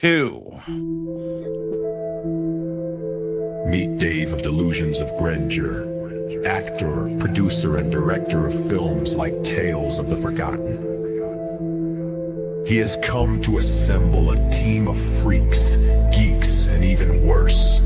Two. Meet Dave of Delusions of Grandeur, actor, producer, and director of films like Tales of the Forgotten. He has come to assemble a team of freaks, geeks, and even worse,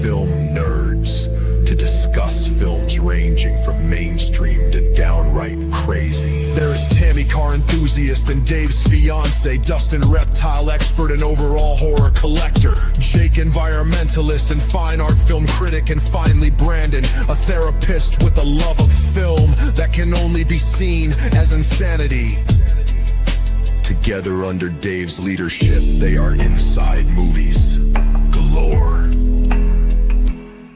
film nerds, to discuss films ranging from mainstream to downright crazy. There is Tammy car enthusiast and Dave's fiance, Dustin reptile expert and overall horror collector, Jake environmentalist and fine art film critic, and finally Brandon, a therapist with a love of film that can only be seen as insanity. Together under Dave's leadership, they are inside movies galore.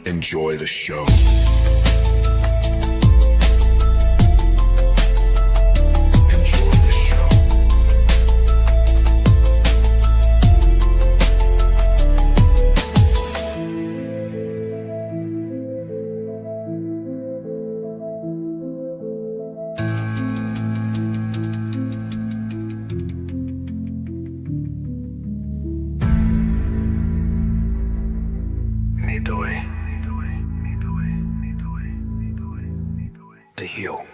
Enjoy the show. Enjoy the show. To heal.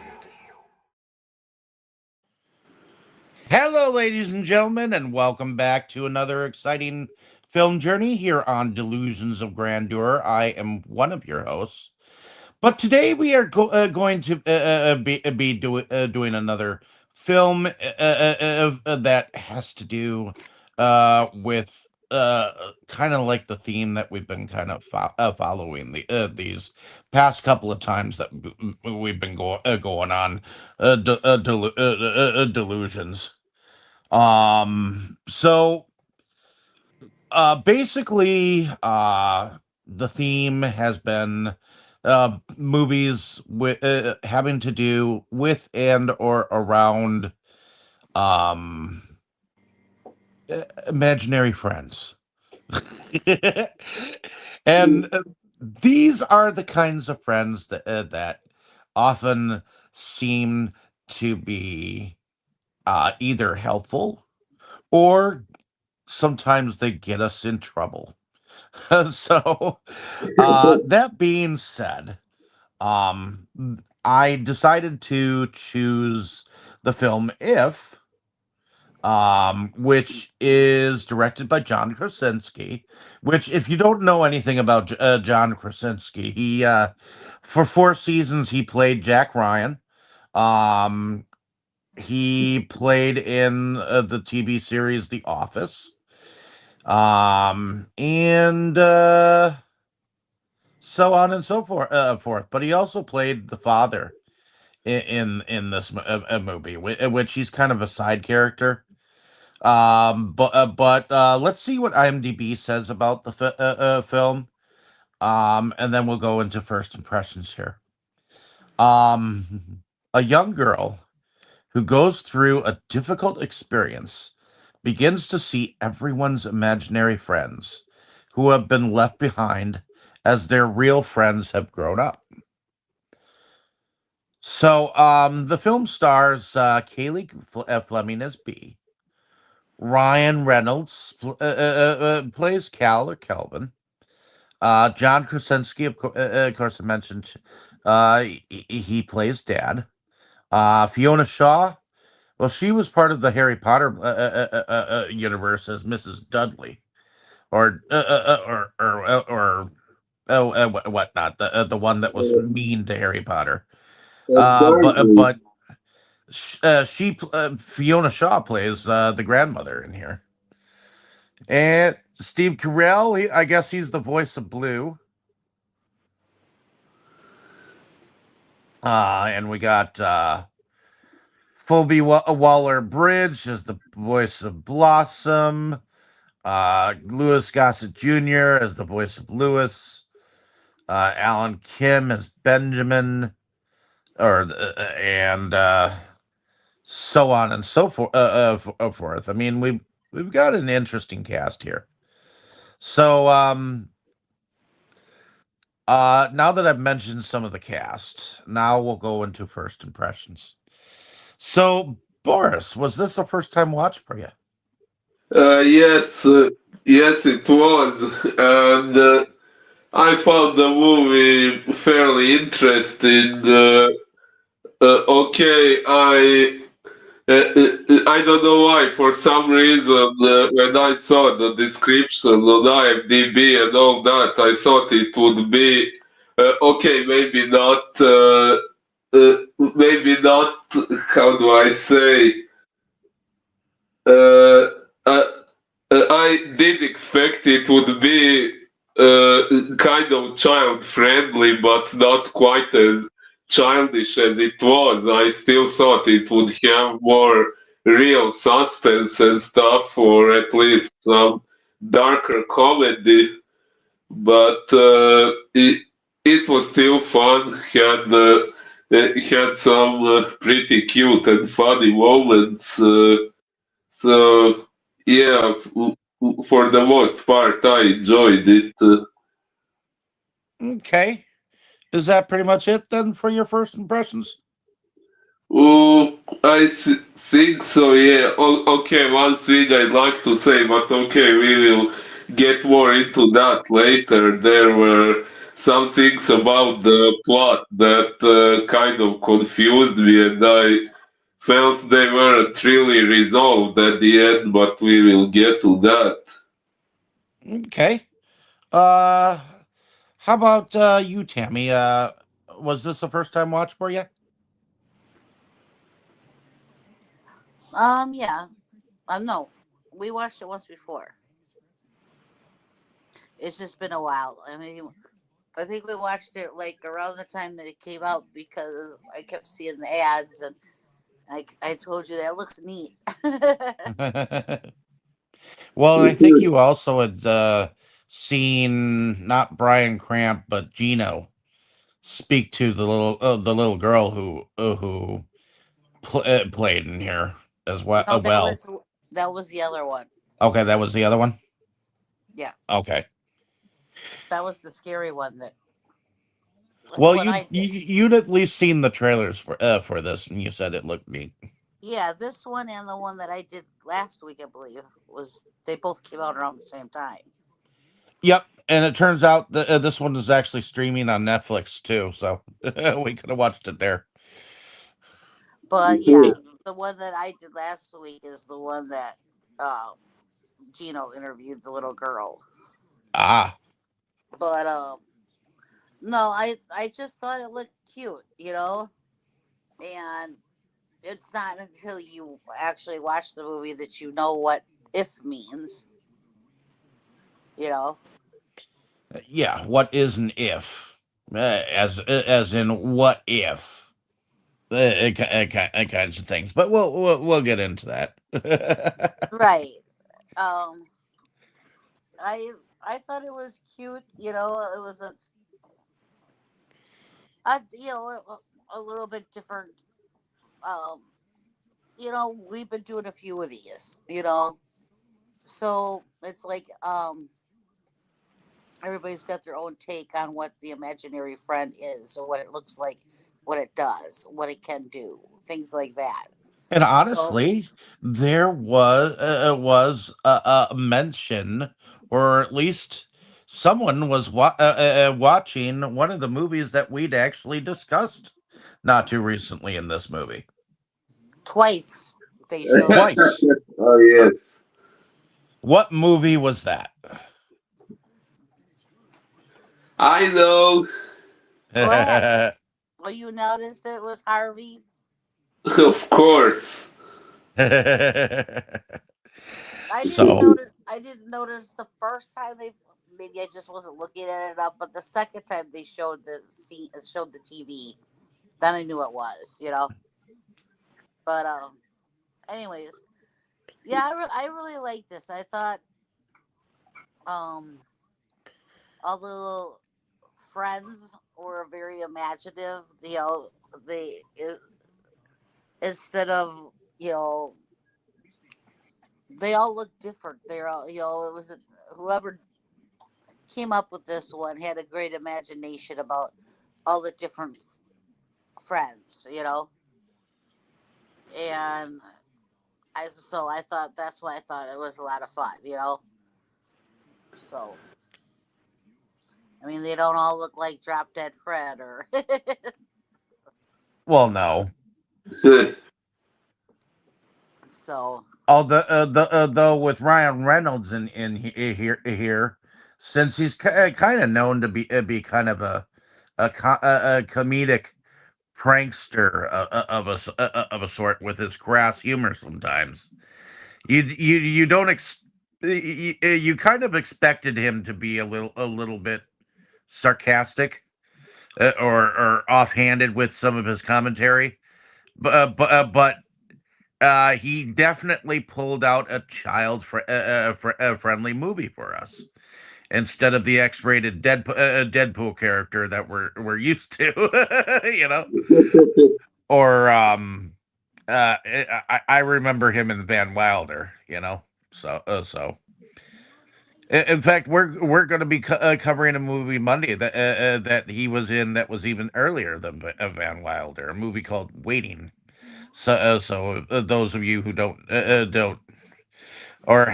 Hello, ladies and gentlemen, and welcome back to another exciting film journey here on Delusions of Grandeur. I am one of your hosts, but today we are going to be doing another film that has to do with kind of like the theme that we've been kind of following these past couple of times that we've been going on delusions. So basically, the theme has been movies with having to do with and or around um imaginary friends. And these are the kinds of friends that often seem to be either helpful or sometimes they get us in trouble. So, that being said, um, I decided to choose the film If, which is directed by John Krasinski. Which, if you don't know anything about John Krasinski, he for 4 seasons he played Jack Ryan. Um, he played in the TV series The Office. And so on and so forth. But he also played the father in this movie, which he's kind of a side character. But let's see what IMDb says about the film. And then we'll go into first impressions here. A young girl who goes through a difficult experience begins to see everyone's imaginary friends who have been left behind as their real friends have grown up. So, the film stars Kaylee Fleming as B. Ryan Reynolds plays Cal or Kelvin. John Krasinski, of course, I mentioned, he plays Dad. Fiona Shaw, well, she was part of the Harry Potter universe as Mrs. Dudley, or whatnot, the one that was mean to Harry Potter. But Fiona Shaw plays the grandmother in here, and Steve Carell, I guess he's the voice of Blue. And we got Phoebe Waller-Bridge as the voice of Blossom. Louis Gossett Jr. as the voice of Lewis. Alan Kim as Benjamin, and so on and so forth. I mean, we've got an interesting cast here. So, now that I've mentioned some of the cast, now we'll go into first impressions. So, Boris, was this a first time watch for you? Yes, yes, it was, and I found the movie fairly interesting. Okay, I don't know why. For some reason, when I saw the description on IMDb and all that, I thought it would be okay. Maybe not. How do I say? Uh, uh, I did expect it would be kind of child friendly, but not quite as childish as it was. I still thought it would have more real suspense and stuff, or at least some darker comedy. But it was still fun. Had some pretty cute and funny moments. So yeah, for the most part, I enjoyed it. Okay. Is that pretty much it then for your first impressions? Think so. Yeah. Okay. One thing I'd like to say, but okay, we will get more into that later. There were some things about the plot that kind of confused me, and I felt they weren't really resolved at the end. But we will get to that. Okay. Uh, how about you, Tammy? Was this a first time watch for you? Yeah. No, we watched it once before. It's just been a while. I mean, I think we watched it like around the time that it came out because I kept seeing the ads and I told you that looks neat. Well, I think you also had seen not Brian Cramp but Gino speak to the little girl who played in here as well. No, Well, that was the other one. okay, that was the other one. Yeah, Okay. that was the scary one that Well, what I did. you'd at least seen the trailers for this, and you said it looked neat. Yeah, this one and the one that I did last week, I believe, was they both came out around the same time. Yep, and it turns out that this one is actually streaming on Netflix too, so we could have watched it there. But yeah, the one that I did last week is the one that uh, Gino interviewed the little girl. Ah, But no, I just thought it looked cute, and it's not until you actually watch the movie that you know what if means, you know. yeah. What is an if? As in what if? Kinds of things, but we'll get into that. Right. Um, I thought it was cute, It was a little bit different. Um, we've been doing a few of these, so it's like everybody's got their own take on what the imaginary friend is, or what it looks like, what it does, what it can do, things like that. And So honestly, there was a mention, or at least someone was watching one of the movies that we'd actually discussed not too recently in this movie. twice they showed it. Twice. Oh yes. What movie was that? I know. Go ahead. Well, you noticed it was Harvey. Of course. I didn't So, notice. I didn't notice the first time they. Maybe I just wasn't looking at it up. But the second time they showed the TV, then I knew it was. But anyways, yeah, I really like this. I thought um all the little friends were very imaginative. They instead of they all look different. They're all it was whoever came up with this one had a great imagination about all the different friends, and I thought that's why I thought it was a lot of fun, you know. So I mean, they don't all look like Drop Dead Fred or Well, no. So, so. Though with Ryan Reynolds here, since he's kind of known to be kind of a comedic prankster of a sort with his crass humor sometimes. You don't you kind of expected him to be a little bit sarcastic or offhanded with some of his commentary, but he definitely pulled out a friendly movie for us instead of the X-rated Deadpool character that we're used to, you know. Or I remember him in Van Wilder, you know. So in fact, we're going to be covering a movie Monday that he was in that was even earlier than Van Wilder, a movie called Waiting. So those of you who don't or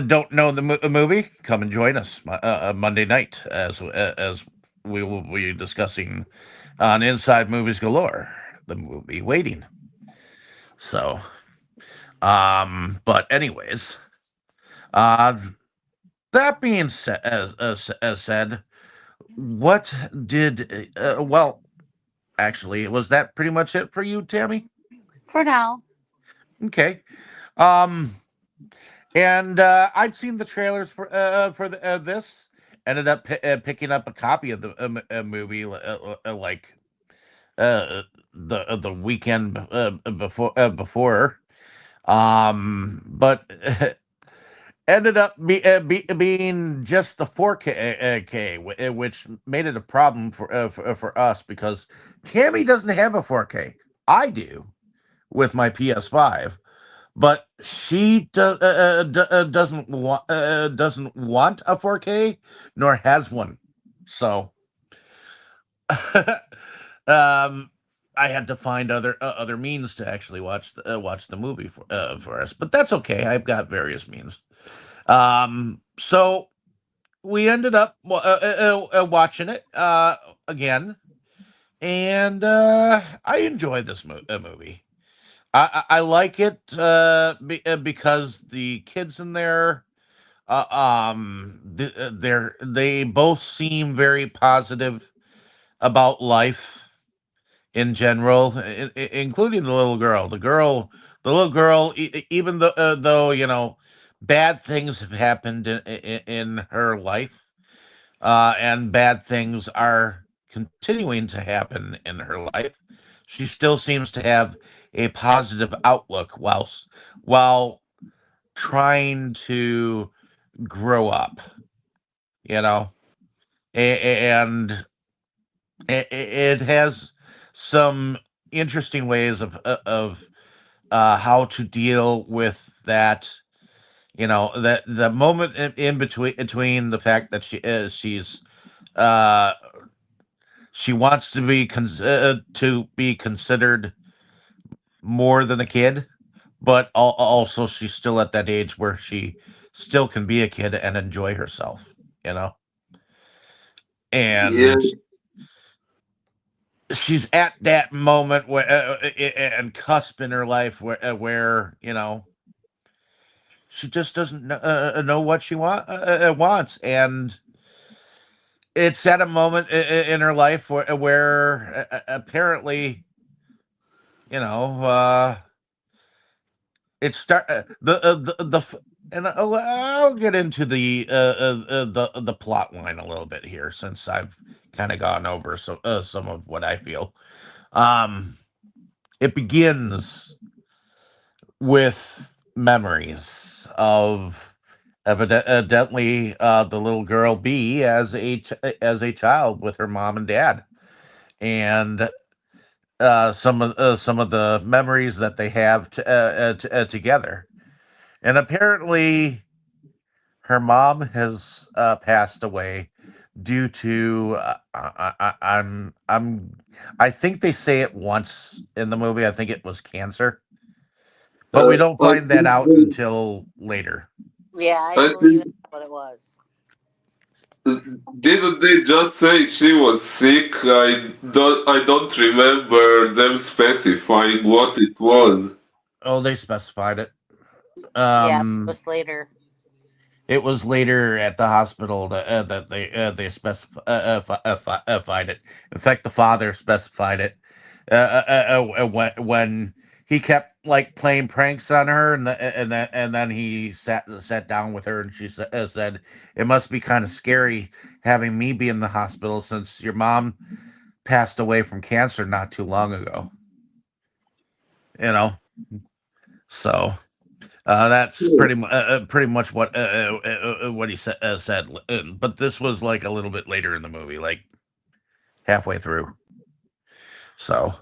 don't know the movie, come and join us Monday night as we will be discussing on Inside Movies Galore the movie Waiting. So, but anyways, uh, that being as said, what did well, actually, was that pretty much it for you, Tammy? For now. Okay. Um, and I'd seen the trailers for this. Ended up picking up a copy of the movie like the weekend before. But ended up being just the 4K, which made it a problem for us because Tammy doesn't have a 4K. I do with my PS5, but she doesn't want a 4K nor has one. So um I had to find other means to actually watch the movie for us, but that's okay. I've got various means. So we ended up watching it again, and I enjoyed this movie. I like it because the kids in there, they both seem very positive about life in general, including the little girl. The little girl, even though you know bad things have happened in her life, and bad things are continuing to happen in her life, she still seems to have a positive outlook while trying to grow up. You know, and it has some interesting ways of how to deal with that. You know, that the moment in between the fact that uh she wants to be considered more than a kid, but also she's still at that age where she still can be a kid and enjoy herself, you know. yeah, And she's at that moment where and cusp in her life where you know she just doesn't know what she wants, and it's at a moment in her life where apparently you know it start the and I'll get into the plot line a little bit here since I've kind of gone over some of what I feel. Um, it begins with memories of evidently the little girl B as a child with her mom and dad, and some of the memories that they have together. And apparently, her mom has passed away due to I think they say it once in the movie. I think it was cancer, but we don't I find that out until later. Yeah, I I believe think that's what it was. didn't they just say she was sick? I don't remember them specifying what it was. Oh, they specified it. Yeah, it Um, was later. it was later at the hospital that they specified it. In fact, the father specified it when he kept like playing pranks on her, and then he sat down with her, and she said, "It must be kind of scary having me be in the hospital since your mom passed away from cancer not too long ago." You know, so that's pretty much what he said. But this was like a little bit later in the movie, like halfway through. So,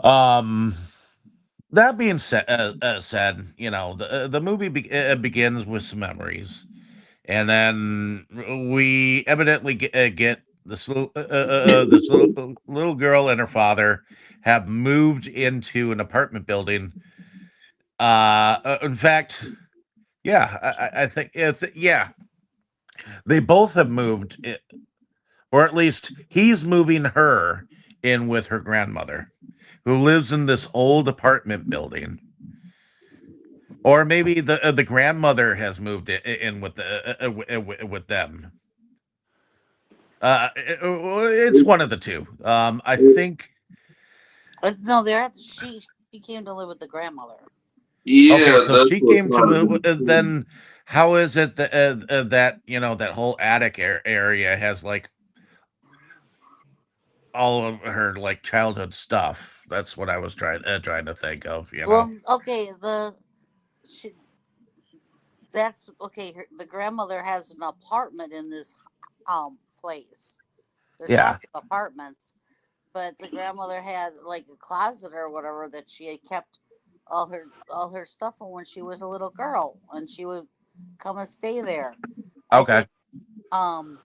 um, that being said, the movie begins with some memories, and then we evidently get this little girl and her father have moved into an apartment building. In fact, yeah, I think yeah, they both have moved, or at least he's moving her in with her grandmother, who lives in this old apartment building. Or maybe the grandmother has moved in with with them. It's one of the two. I think. No, they're she came to live with the grandmother. Okay, Yeah, so that's she what came I've to been saying. then. How is it that that whole attic area has like all of her like childhood stuff? That's what I was trying to think of. Well, okay, she, that's okay. The grandmother has an apartment in this place. There's Yeah. lots of apartments, but the grandmother had like a closet or whatever that she had kept all her stuff from when she was a little girl, and she would come and stay there. I Okay. think um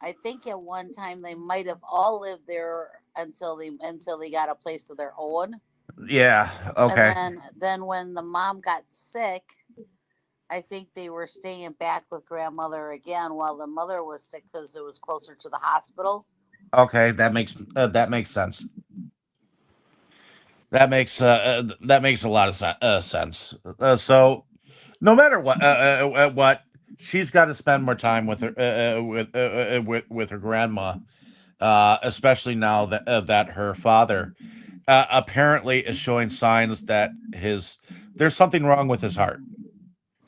I think at one time they might have all lived there until they got a place of their own. Yeah. And Okay. then when the mom got sick, I think they were staying back with grandmother again while the mother was sick because it was closer to the hospital. Okay. That makes sense. That makes a lot of sense. So no matter what, she's got to spend more time with her with her grandma, especially now that her father apparently is showing signs that his there's something wrong with his heart.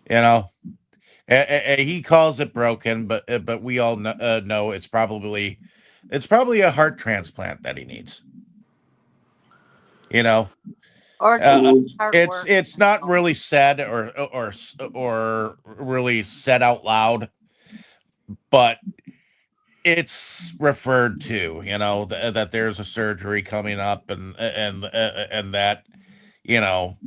You know, he calls it broken, but we all know it's probably a heart transplant that he needs. You know, Or just uh, Mm, hard it's work. it's not really said or really said out loud, but it's referred to. That there's a surgery coming up, and that you know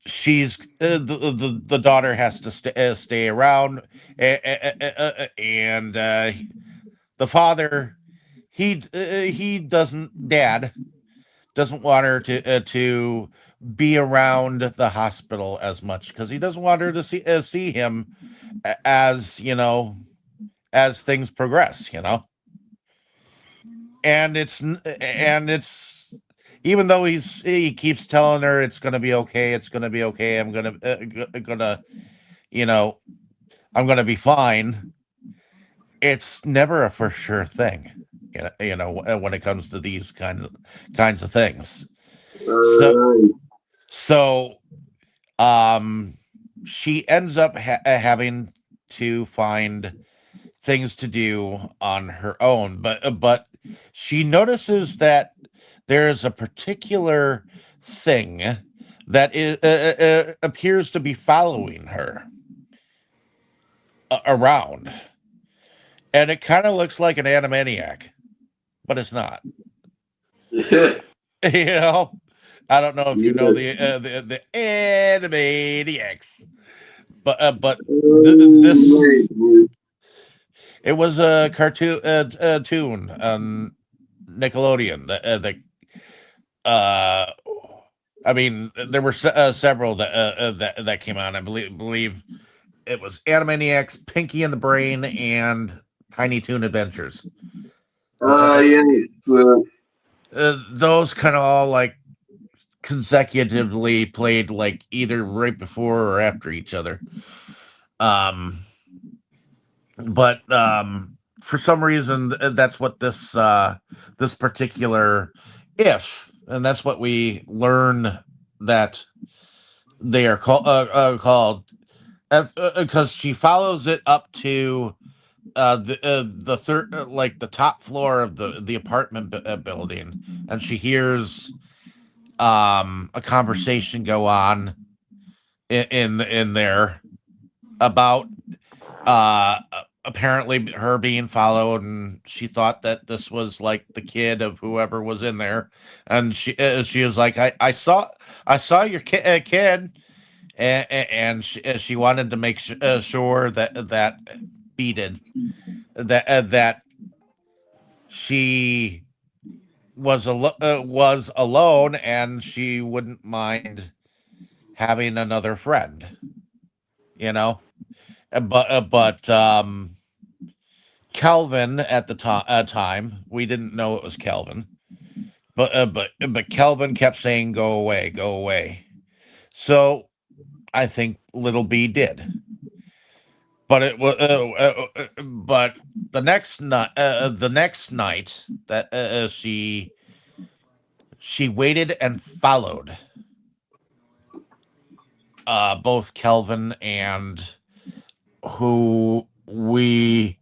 she's the daughter has to stay around, and the father he doesn't want her to be around the hospital as much because he doesn't want her to see him as as things progress. And it's even though he keeps telling her it's gonna be okay, it's gonna be okay, gonna you know I'm gonna be fine. It's never a for sure thing. When it comes to these kinds of things. So right. so um she ends up having to find things to do on her own, but she notices that there's a particular thing that appears to be following her around, and it kind of looks like an animaniac, but it's not. you know, I don't know if you know Yeah. the animaniacs, but this Maybe. it was a cartoon tune on Nickelodeon. The uh I mean, there were several that came out. I believe it was Animaniacs, Pinky and the Brain, and Tiny Toon Adventures. Uh, Yeah, it's, those kind of all like consecutively played like either right before or after each other. Um, but for some reason, that's what this particular if, and that's what we learn that they are called because she follows it up to the third like the top floor of the apartment building, and she hears a conversation go on in there about apparently her being followed, and she thought that this was like the kid of whoever was in there, and she was like, I saw your kid, and she wanted to make sure that he did that she was alone, and she wouldn't mind having another friend, you know. But Kelvin at the time, we didn't know it was Kelvin, but Kelvin kept saying, "Go away, go away." So I think Little B did, but it was but the next night that she waited and followed both Kelvin and who we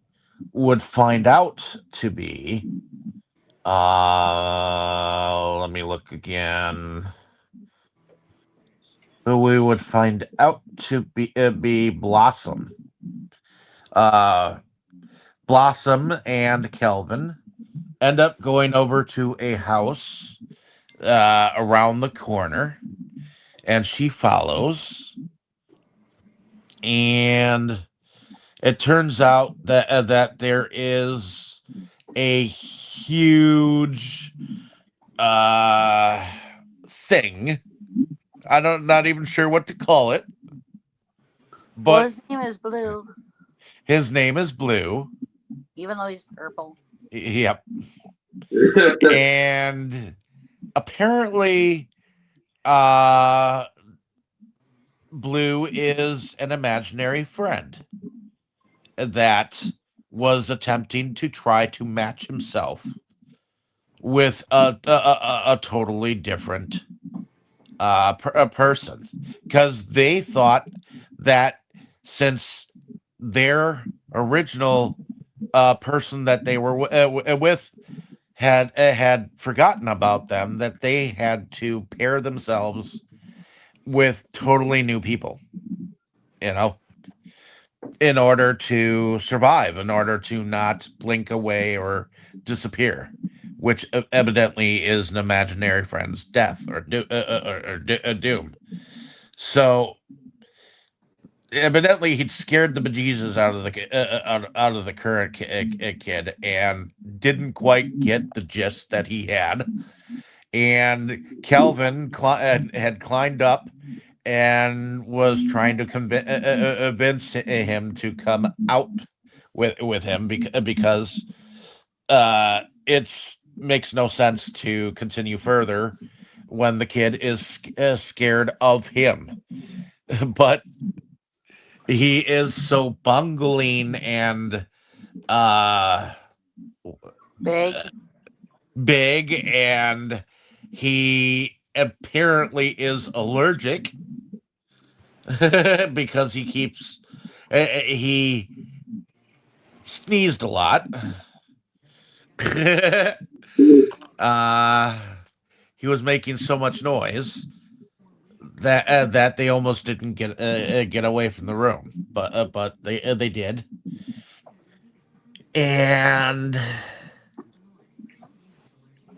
would find out to be let me look again, who we would find out to be Blossom. uh Blossom and Kelvin end up going over to a house around the corner, and she follows, and it turns out that there is a huge uh thing. I don't not even sure what to call it, Well, but his name is Blue, his name is Blue. even though he's purple. Yep. And apparently uh Blue is an imaginary friend that was attempting to try to match himself with a totally different a person, because they thought that since their original person that they were with had forgotten about them, that they had to pair themselves with totally new people, you know, in order to survive, in order to not blink away or disappear, which evidently is an imaginary friend's death or doom. So evidently he'd scared the bejesus out of the out of the current kid, and didn't quite get the gist that he had. And Calvin had climbed up and was trying to convince him to come out with him, because it makes no sense to continue further when the kid is scared of him. But he is so bungling and uh Big. big, and he apparently is allergic because he sneezed a lot. uh he was making so much noise that they almost didn't get away from the room, but they did. And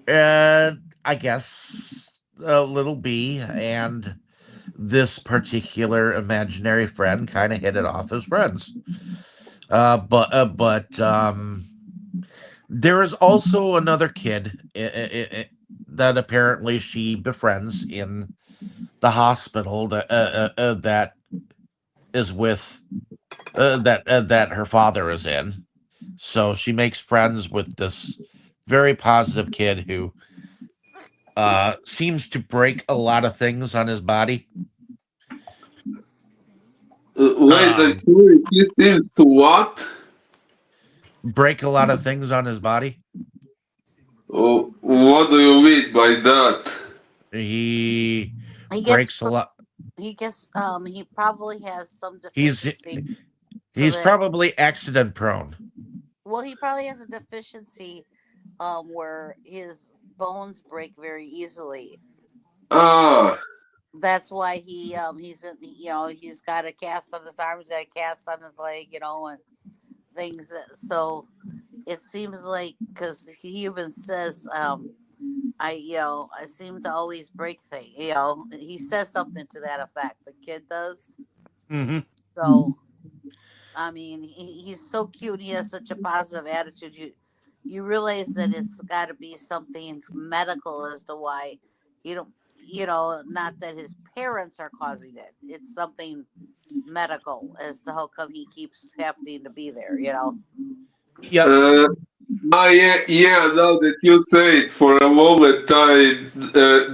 uh I guess Little B and this particular imaginary friend kind of hit it off as friends. But there is also another kid that apparently she befriends in the hospital that is with that her father is in. So she makes friends with this very positive kid who seems to break a lot of things on his body. Wait, I'm Um, sorry. He seems to what? break a lot of things on his body. Oh, what do you mean by that? He He gets breaks a lot. he probably has some He's deficiency so he's that probably accident prone. well he probably has a deficiency where his bones break very easily. Ah, That's why he's in, he's got a cast on his arm, he's got a cast on his leg, and things. So it seems like because he even says I seem to always break things. He says something to that effect. The kid does. Hmm. So I mean, he's so cute. He has such a positive attitude. You realize that it's got to be something medical as to why you don't. Not that his parents are causing it. It's something medical as to how come he keeps having to be there. Yep. uh, yeah, yeah, now that you say it, for a moment I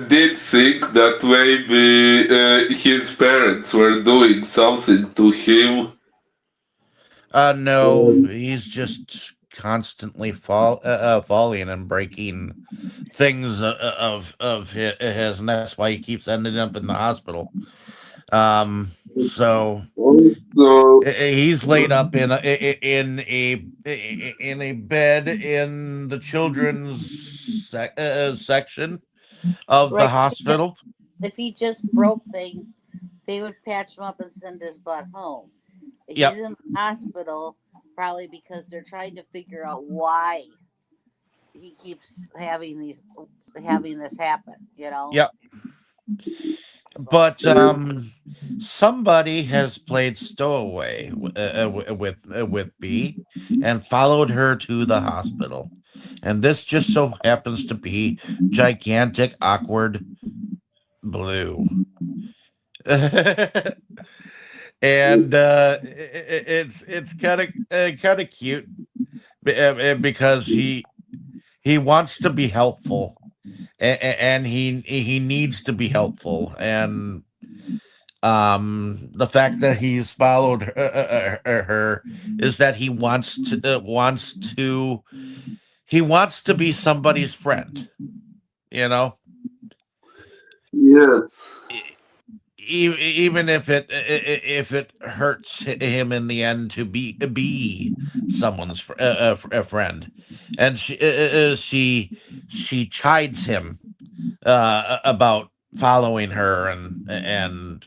did think that maybe his parents were doing something to him. No, he's just constantly falling and breaking things of his, and that's why he keeps ending up in the hospital. So Also, he's laid up in a bed in the children's section of the Right. hospital. If he just broke things, they would patch him up and send his butt home. He's Yep, in the hospital probably because they're trying to figure out why he keeps having this happen. yep. So But somebody has played stowaway with B and followed her to the hospital, and this just so happens to be gigantic, awkward Blue. And it's kind of cute because he wants to be helpful, and he needs to be helpful, and the fact that he's followed her is that he wants to be somebody's friend, you know. yes. Even if it hurts him in the end to be someone's a friend, and she chides him about following her, and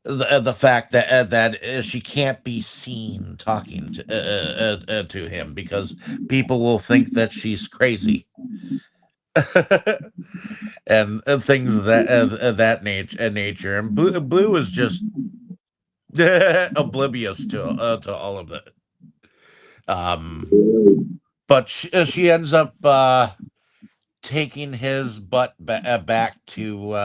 the fact that she can't be seen talking to him because people will think that she's crazy. And things of that nature, and blue is just oblivious to all of it. Um, but she ends up taking his butt back to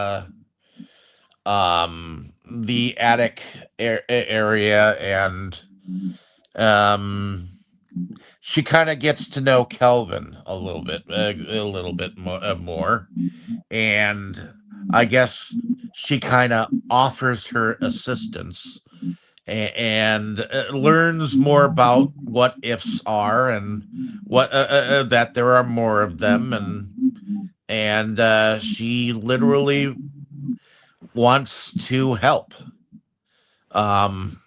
the attic area, and um, she kind of gets to know Kelvin a little bit more, and I guess she kind of offers her assistance, and learns more about what ifs are, and what that there are more of them, and she literally wants to help. Um,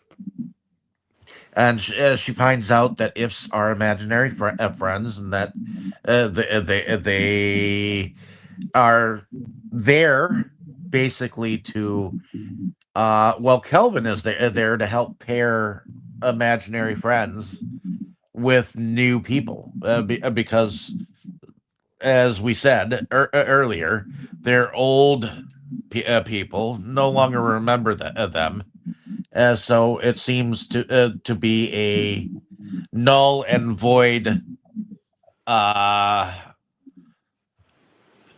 and she finds out that ifs are imaginary friends, and that they are there basically to well, Kelvin is there to help pair imaginary friends with new people, because as we said earlier, their old people no longer remember them, so it seems to be a null and void uh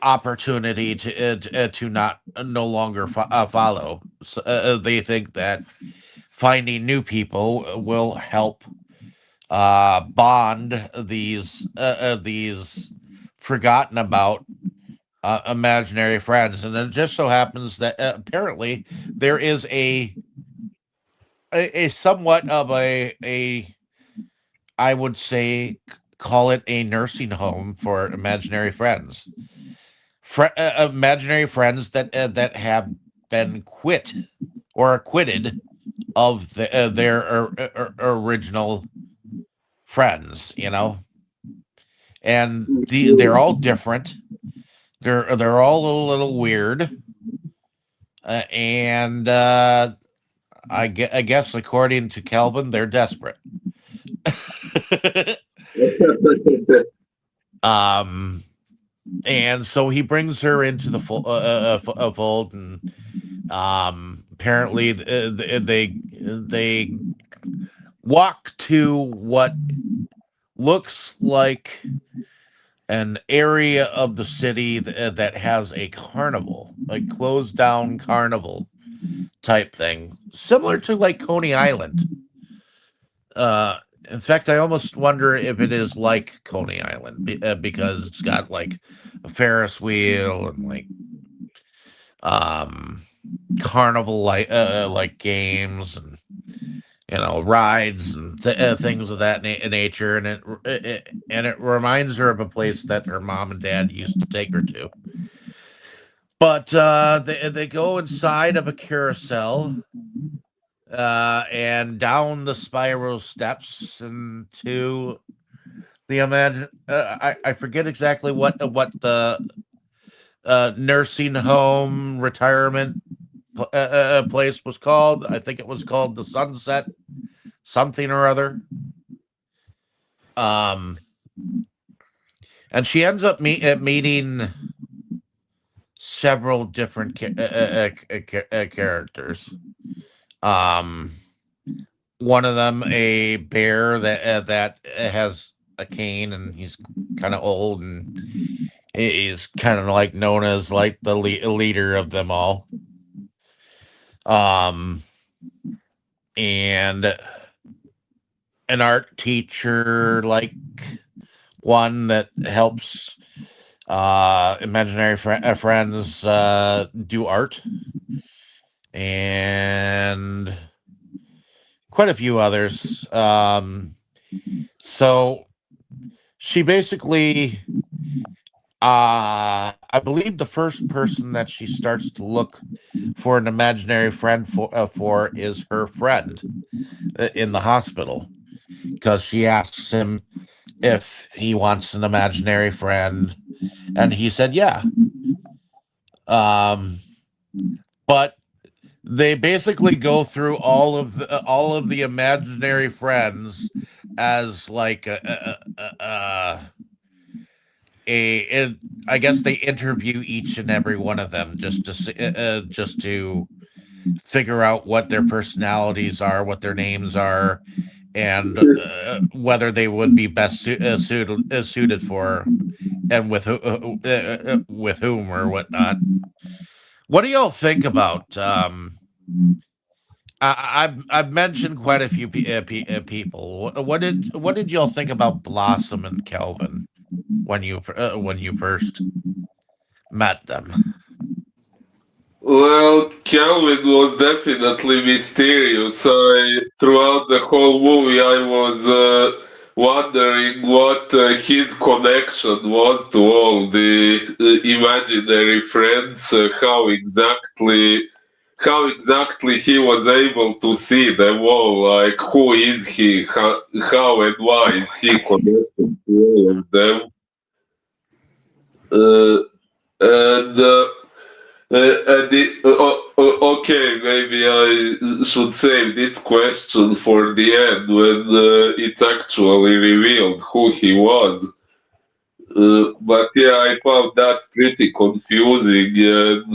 opportunity to not no longer follow. So, they think that finding new people will help bond these forgotten about imaginary friends, and it just so happens that apparently there is a somewhat of a I would say call it a nursing home for imaginary friends. Imaginary friends that have been quit or acquitted of their original friends, and they're all different. They're all a little weird, and I guess according to Kelvin, they're desperate. um, and so he brings her into the fold, and apparently they walk to what looks like an area of the city that has a carnival, like closed down carnival type thing, similar to like Coney Island. Uh, in fact, I almost wonder if it is like Coney Island because it's got like a Ferris wheel and like um carnival like games and rides and things of that nature, and it reminds her of a place that her mom and dad used to take her to. But they go inside of a carousel and down the spiral steps into the imagine. I forget exactly what the nursing home retirement place was called. I think it was called the Sunset something or other. Um, and she ends up meeting several different characters. Um, One of them a bear that has a cane, and he's kind of old, and he's kind of like known as like the leader of them all. Um, and an art teacher, like one that helps imaginary friends do art, and quite a few others. So she basically, I believe the first person that she starts to look for an imaginary friend for is her friend in the hospital, because she asks him if he wants an imaginary friend, and he said yeah. Um, but they basically go through all of the imaginary friends as like a I guess they interview each and every one of them just to figure out what their personalities are, what their names are, and whether they would be best suited for, and with whom or whatnot. What do y'all think about? I've mentioned quite a few people. What did y'all think about Blossom and Kelvin when you first met them? Well, Calvin was definitely mysterious. Throughout the whole movie, I was wondering what his connection was to all the imaginary friends, how exactly he was able to see them all, like who is he, how and why is he connected to all of them. Uh, and okay, maybe I should save this question for the end when it's actually revealed who he was. But yeah, I found that pretty confusing. And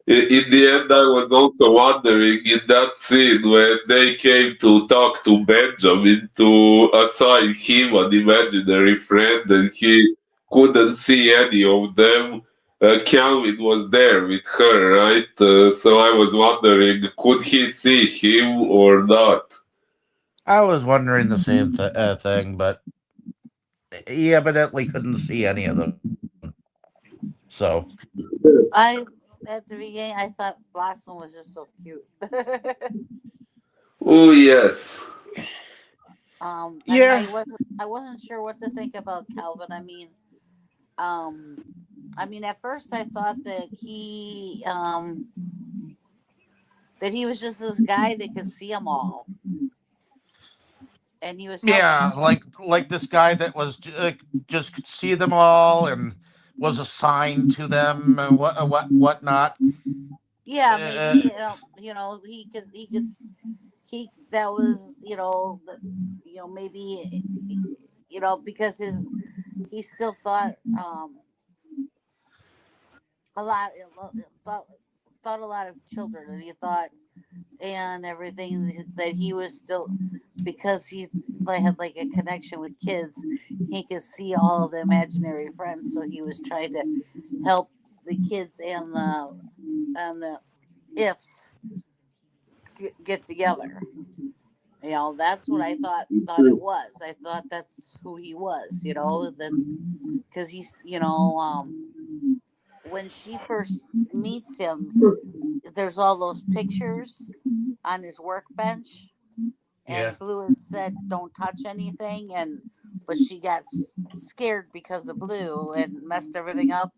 in the end, I was also wondering in that scene when they came to talk to Benjamin to assign him an imaginary friend, and he couldn't see any of them. Calvin was there with her, right? So I was wondering, could he see him or not? I was wondering the same thing, but he evidently couldn't see any of them. So I at the beginning I thought Blossom was just so cute. Oh, yes. And yeah, I wasn't sure what to think about Calvin. Um, I mean, at first I thought that he was just this guy that could see them all, and he was helping. yeah, like this guy that was just could see them all and was assigned to them and whatnot. Yeah, maybe Uh, he could he that was maybe because he still thought a lot thought, thought a lot of children, and he thought and everything that he was still because he had like a connection with kids. He could see all the imaginary friends, so he was trying to help the kids and the ifs get together. That's what I thought it was. I thought that's who he was. Because he's when she first meets him, there's all those pictures on his workbench, yeah, and Blue had said don't touch anything, but she got scared because of Blue and messed everything up.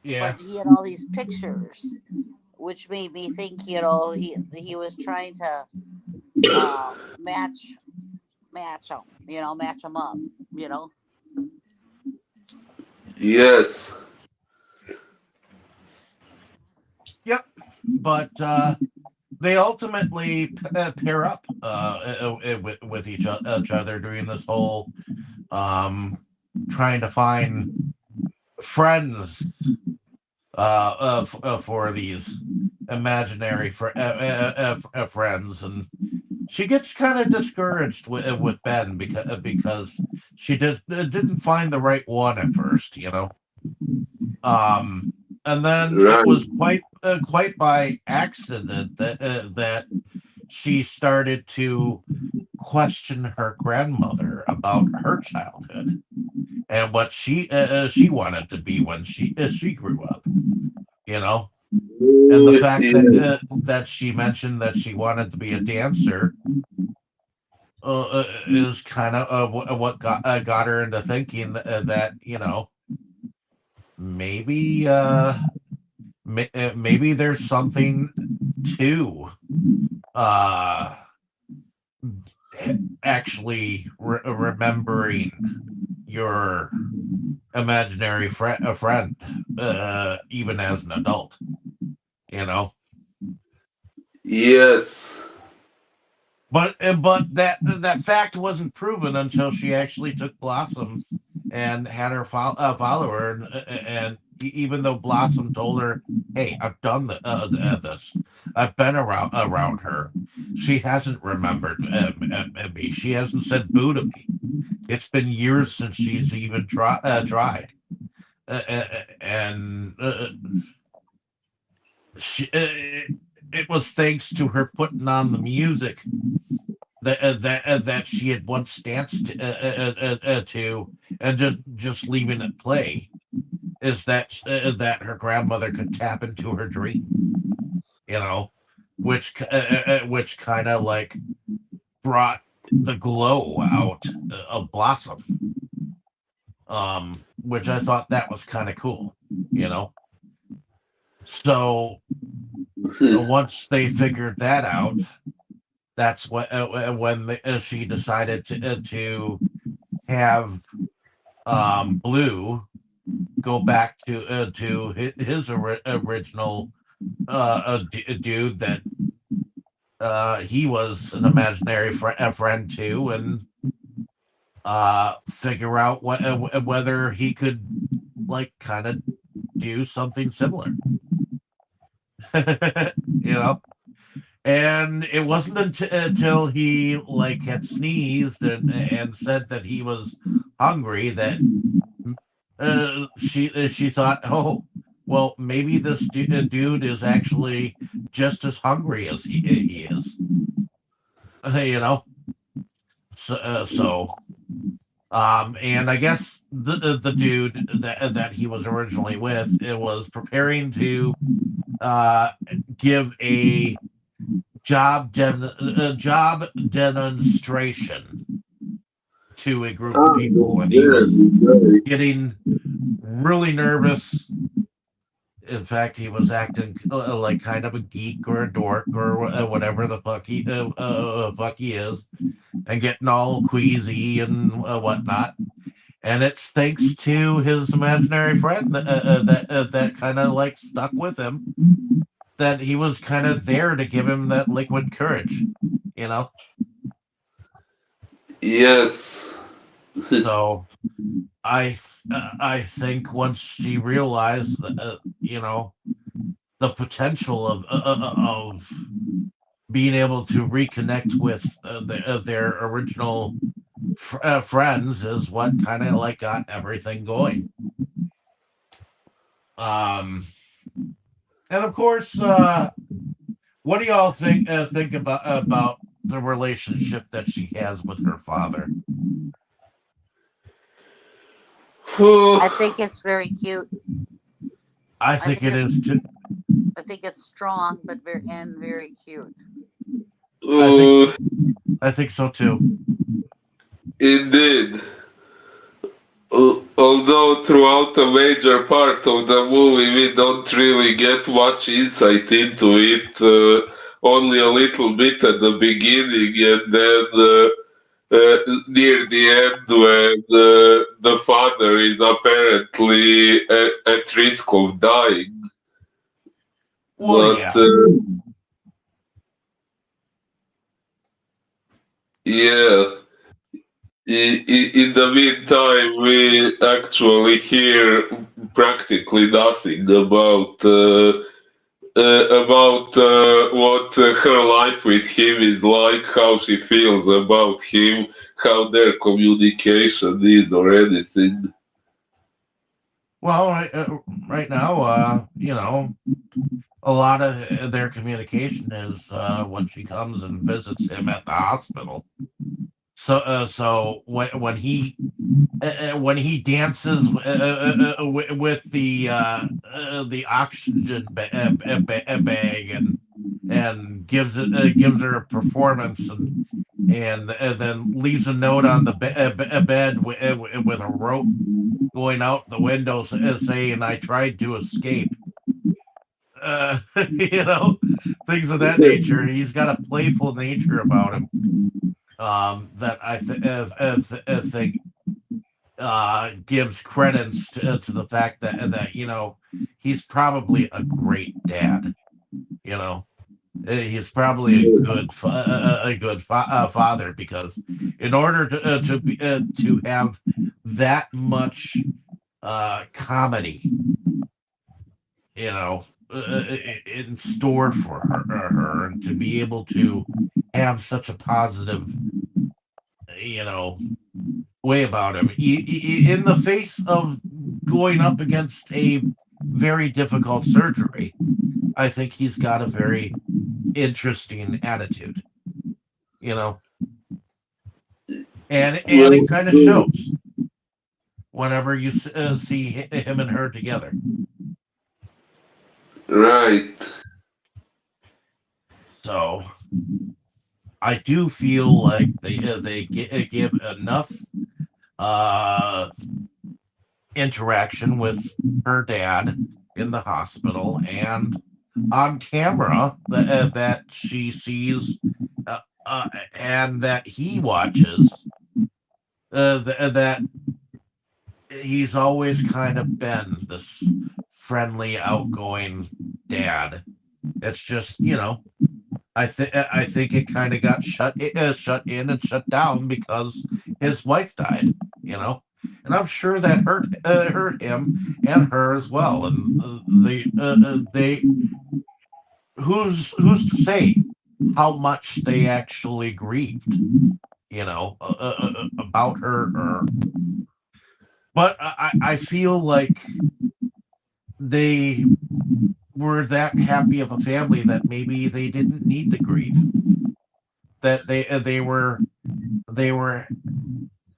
yeah, But he had all these pictures, which made me think he was trying to match them, match them up, you know. Yes. yep. But they ultimately pair up with each other during this whole um, trying to find friends for these imaginary friends, and she gets kind of discouraged with Ben because she didn't find the right one at first, um, and then it Right. was quite by accident that she started to question her grandmother about her childhood and what she wanted to be when she grew up, you know. And the fact Yeah. that she mentioned that she wanted to be a dancer is kind of what got her into thinking that maybe maybe there's something to uh actually remembering your imaginary friend even as an adult, you know. Yes. But that fact wasn't proven until she actually took Blossom and had her follow her, and even though Blossom told her, "Hey, I've done this, I've been around her," she hasn't remembered me. She hasn't said boo to me. It's been years since she's even tried, and it was thanks to her putting on the music that she had once danced to, and just leaving it play, is that her grandmother could tap into her dream, you know, which kind of like brought the glow out of Blossom, which I thought that was kind of cool, you know. So once they figured that out, that's when she decided to have Blue go back to his original dude that he was an imaginary friend too, and figure out whether he could like kind of do something similar, you know. And it wasn't until he like had sneezed and said that he was hungry that she thought, oh, well, maybe this dude is actually just as hungry as he is. You know, so and I guess the dude that he was originally with, it was preparing to uh give a job demonstration to a group of Ah, people, and he was very, very. getting really nervous. In fact, he was acting like kind of a geek or a dork or whatever the fuck he is, and getting all queasy and whatnot. And it's thanks to his imaginary friend that kind of like stuck with him, that he was kind of there to give him that liquid courage, you know. Yes. So I think once she realized that, the potential of being able to reconnect with their original friends is what kind of like got everything going. Um, and of course, what do y'all think about the relationship that she has with her father? I think it's very cute. I I think think it is it's too. I think it's strong, but very cute. I think Uh, I think so too. Indeed. Although throughout a major part of the movie we don't really get much insight into it, only a little bit at the beginning, and then near the end when the father is apparently at risk of dying. Well, But yeah. yeah, in the meantime, we actually hear practically nothing about what her life with him is like, how she feels about him, how their communication is, or anything. Well, right now, a lot of their communication is when she comes and visits him at the hospital. So when he dances with the oxygen bag, and gives her a performance, and then leaves a note on the bed with a rope going out the window saying, "I tried to escape." You know, things of that nature. He's got a playful nature about him, that I think gives credence to the fact that he's probably a great dad. You know, he's probably a good father, because in order to have that much comedy, you know, in store for and to be able to have such a positive, you know, way about him, in the face of going up against a very difficult surgery. I think he's got a very interesting attitude, you know, and it Well, kind of shows whenever you see him and her together. right. So I do feel like they give enough uh interaction with her dad in the hospital and on camera, that she sees, and that he watches, that he's always kind of been this friendly, outgoing dad. It's just, I think it kind of got shut in and shut down because his wife died. You know, and I'm sure that hurt him and her as well. And they who's to say how much they actually grieved, about her, but I feel like they were that happy of a family that maybe they didn't need to grieve. That they were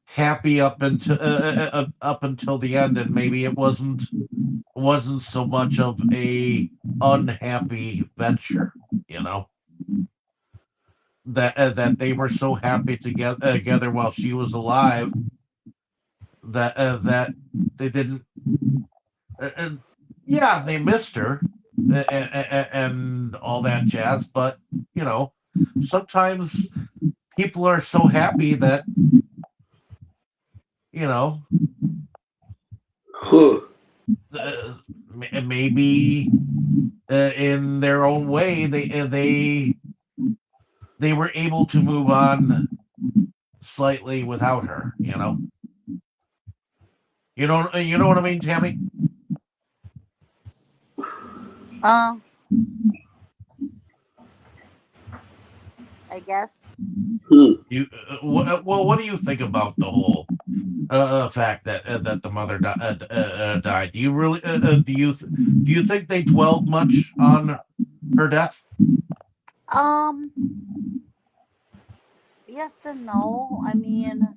happy up until the end, and maybe it wasn't so much of a unhappy venture, you know. That they were so happy together while she was alive that they didn't. And yeah, they missed her and all that jazz, but you know, sometimes people are so happy that you know Huh. maybe in their own way they were able to move on slightly without her. You know what I mean, Tammy? Uh, I guess. You well, what do you think about the whole fact that the mother died? Do you really do you think they dwelled much on her death? Um, yes and no. I mean,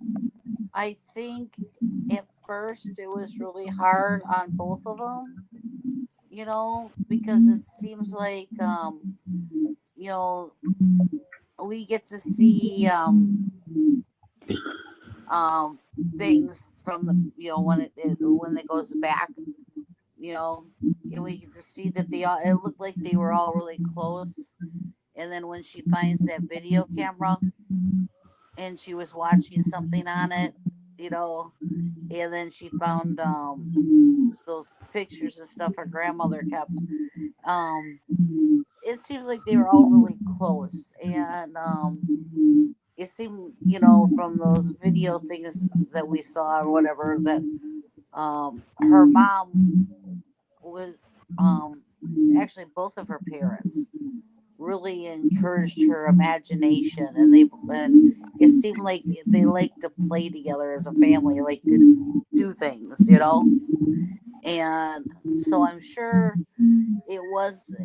I think at first it was really hard on both of them, because it seems like you know, we get to see um things from the when it goes back, and we get to see that it looked like they were all really close. And then when she finds that video camera and she was watching something on it, and then she found those pictures and stuff her grandmother kept. Um, it seems like they were all really close, and it seemed, from those video things that we saw or whatever, that her mom was actually both of her parents really encouraged her imagination, and it seemed like they liked to play together as a family, like to do things, and so I'm sure it was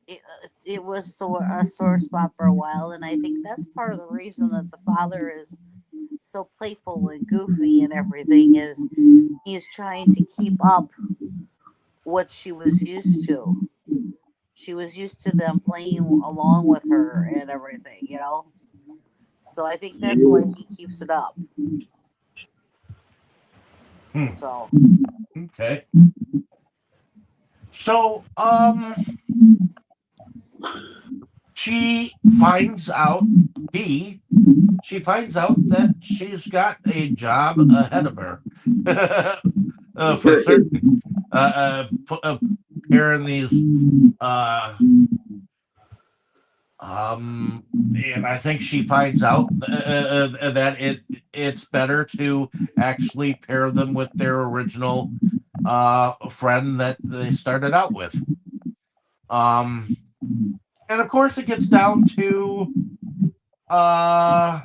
it, it was a sore spot for a while, and I think that's part of the reason that the father is so playful and goofy and everything, is he's trying to keep up what she was used to. She was used to them playing along with her and everything. So I think that's why he keeps it up. Hmm. So Okay. So she finds out he she finds out that she's got a job ahead of her. For certain. Pairing these uh and I think she finds out that it's better to actually pair them with their original friend that they started out with. um and of course it gets down to uh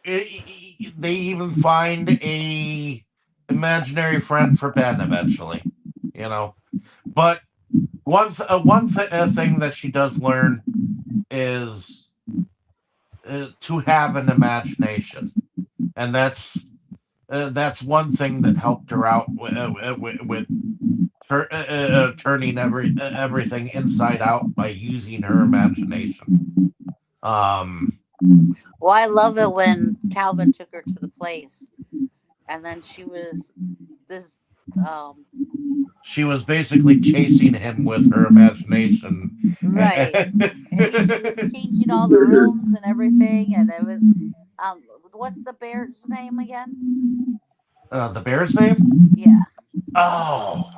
they even find a imaginary friend for Ben eventually, you know. But one thing that she does learn is to have an imagination, and that's one thing that helped her out with turning everything inside out by using her imagination. Um, well, I love it when Calvin took her to the place, and then she was this um she was basically chasing him with her imagination. right, and she was changing all the rooms and everything, and it was what's the bear's name again? The bear's name? Yeah. Oh,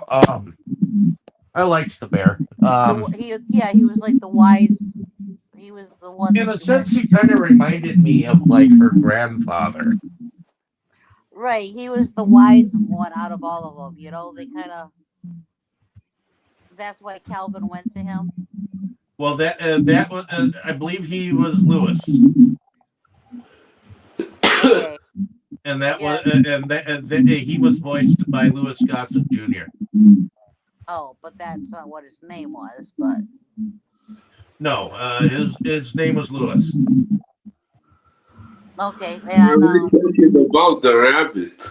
I liked the bear. He was like the wise. He was the one In that a she went. sense, he kind of reminded me of like her grandfather. Right, he was the wise one out of all of them. They kind of. That's why Calvin went to him. Well, that was I believe he was Lewis. Okay. and that Yeah. was he was voiced by Louis Gossett Jr. Oh, but that's not what his name was. But No, his name was Louis. okay, Are and we talking about the rabbit?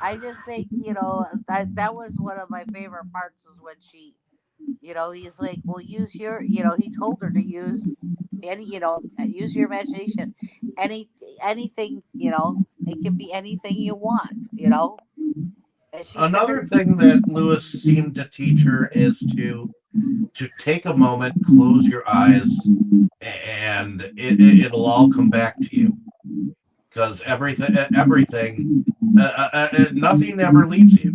I just think that was one of my favorite parts is when she, he's like, well, use your, he told her to use use your imagination, any anything, it can be anything you want, and she Another started. thing that Lewis seemed to teach her is to take a moment, close your eyes, and it'll all come back to you. Because nothing ever leaves you.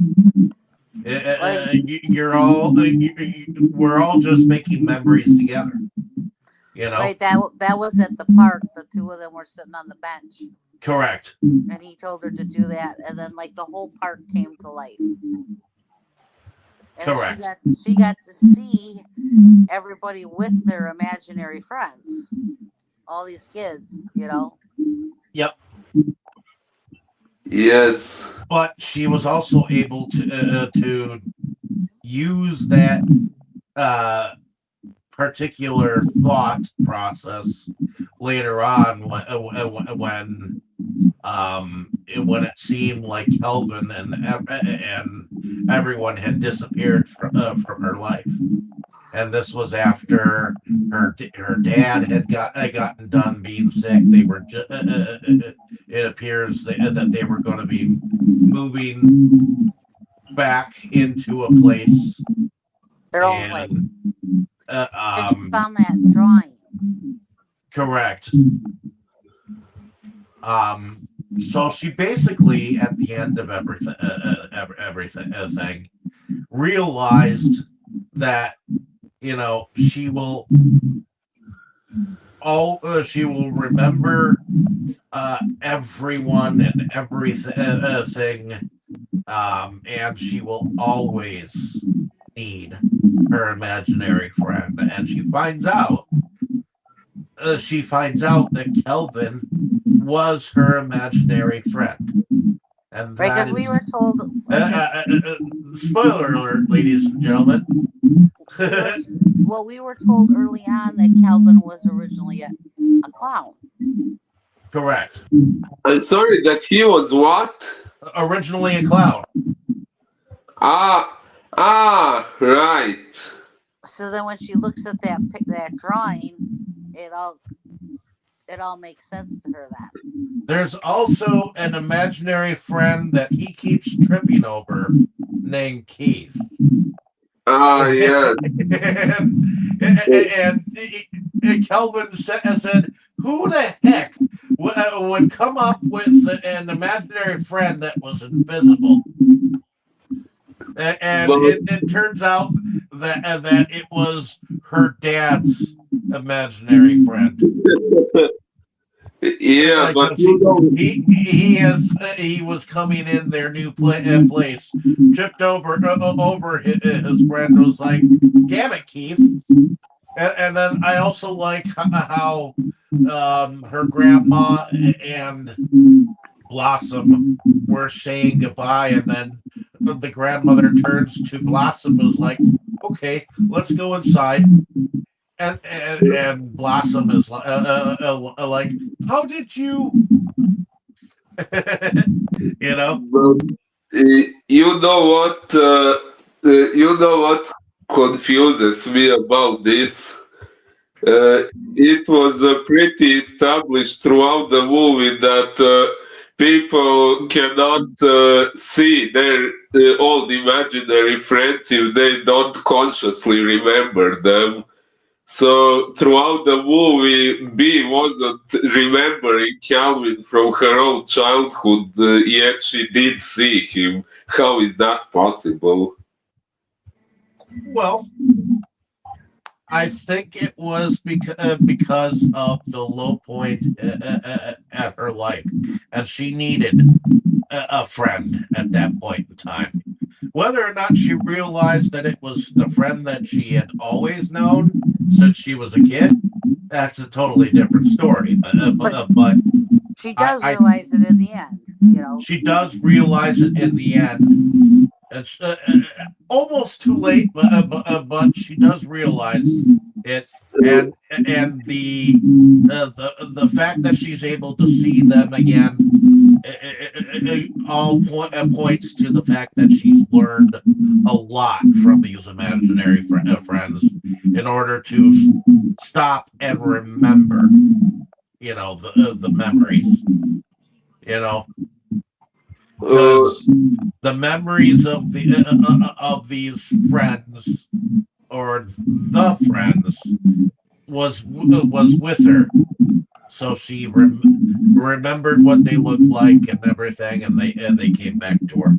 We're all just making memories together. Right, that was at the park. The two of them were sitting on the bench, Correct. and he told her to do that, and then like the whole park came to life. And Correct. she got to see everybody with their imaginary friends, all these kids, Yep. Yes. But she was also able to use that particular thought process later on when it seemed like Kelvin and everyone had disappeared from her life. And this was after her dad had gotten done being sick. They were it appears that they were going to be moving back into a place. their own way. And she And found that drawing. correct. So she basically, at the end of everything, realized that she will remember everyone and everything, and she will always need her imaginary friend. And she finds out that Kelvin was her imaginary friend. And Right, because we were told. Spoiler alert, ladies and gentlemen. We were told early on that Calvin was originally a clown. Correct. I'm sorry that he was what? Originally a clown. Right. So then when she looks at that drawing, it all makes sense to her then. There's also an imaginary friend that he keeps tripping over named Keith. Yes. and Kelvin said, who the heck would come up with an imaginary friend that was invisible? And it turns out that it was her dad's imaginary friend. Yeah, but he was coming in their new place, tripped over his friend, was like, "Damn it, Keith!" And then I also like how her grandma and Blossom were saying goodbye, and then the grandmother turns to Blossom, and is like, "Okay, let's go inside." And Blossom is like, how did you, You know what confuses me about this? It was pretty established throughout the movie that people cannot see their old imaginary friends if they don't consciously remember them. So throughout the movie, B wasn't remembering Calvin from her own childhood, yet she did see him. How is that possible? Well, I think it was because of the low point at her life, and she needed a friend at that point in time. Whether or not she realized that it was the friend that she had always known since she was a kid, that's a totally different story. But she does realize it in the end, you know. she does realize it in the end. It's almost too late, but she does realize it, and the fact that she's able to see them again all points to the fact that she's learned a lot from these imaginary friends in order to stop and remember, the memories, you know, Uh, because the memories of these friends or the friends was with her, so she remembered what they looked like and everything, and they came back to her.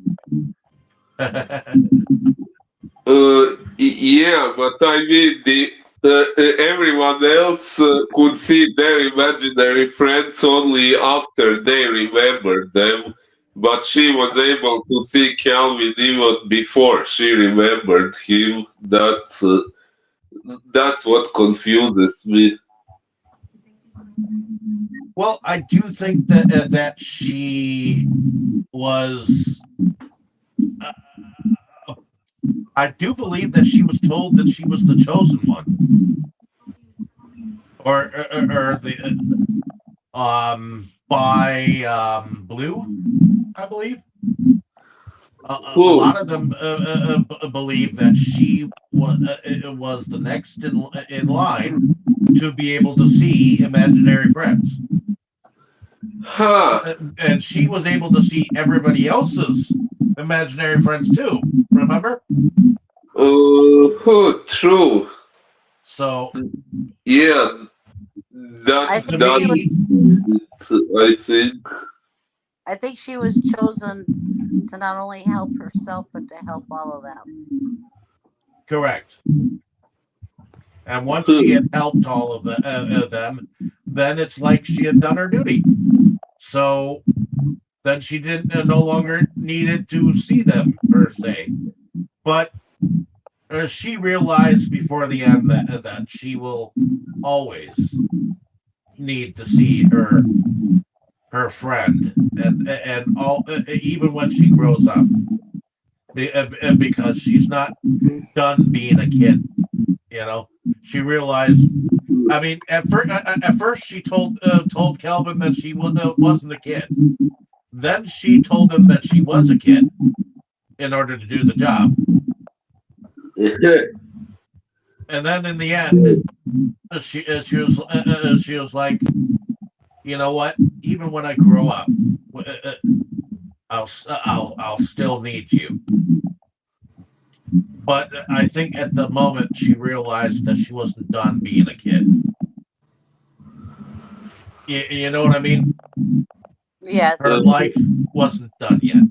yeah, but I mean, everyone else could see their imaginary friends only after they remembered them. But she was able to see Calvin even before she remembered him. That's what confuses me. Well, I do think that she was. Uh, I do believe that she was told that she was the chosen one, or the by Blue, I believe. A Who? lot of them believe that she was the next in line to be able to see imaginary friends. Ha! And she was able to see everybody else's imaginary friends too. Remember? True. So Yeah, I to think she was. me, I think. I think she was chosen to not only help herself but to help all of them. correct. And once she had helped all of them, then it's like she had done her duty. So then she didn't no longer needed to see them per se. But she realized before the end that she will always need to see her friend, and all even when she grows up, because she's not done being a kid. She realized. I mean, at first she told Kelvin that she wasn't a kid. Then she told him that she was a kid in order to do the job. And then in the end, she was like, you know what? Even when I grow up, I'll still need you. But I think at the moment she realized that she wasn't done being a kid. You know what I mean? Yes. Her life wasn't done yet.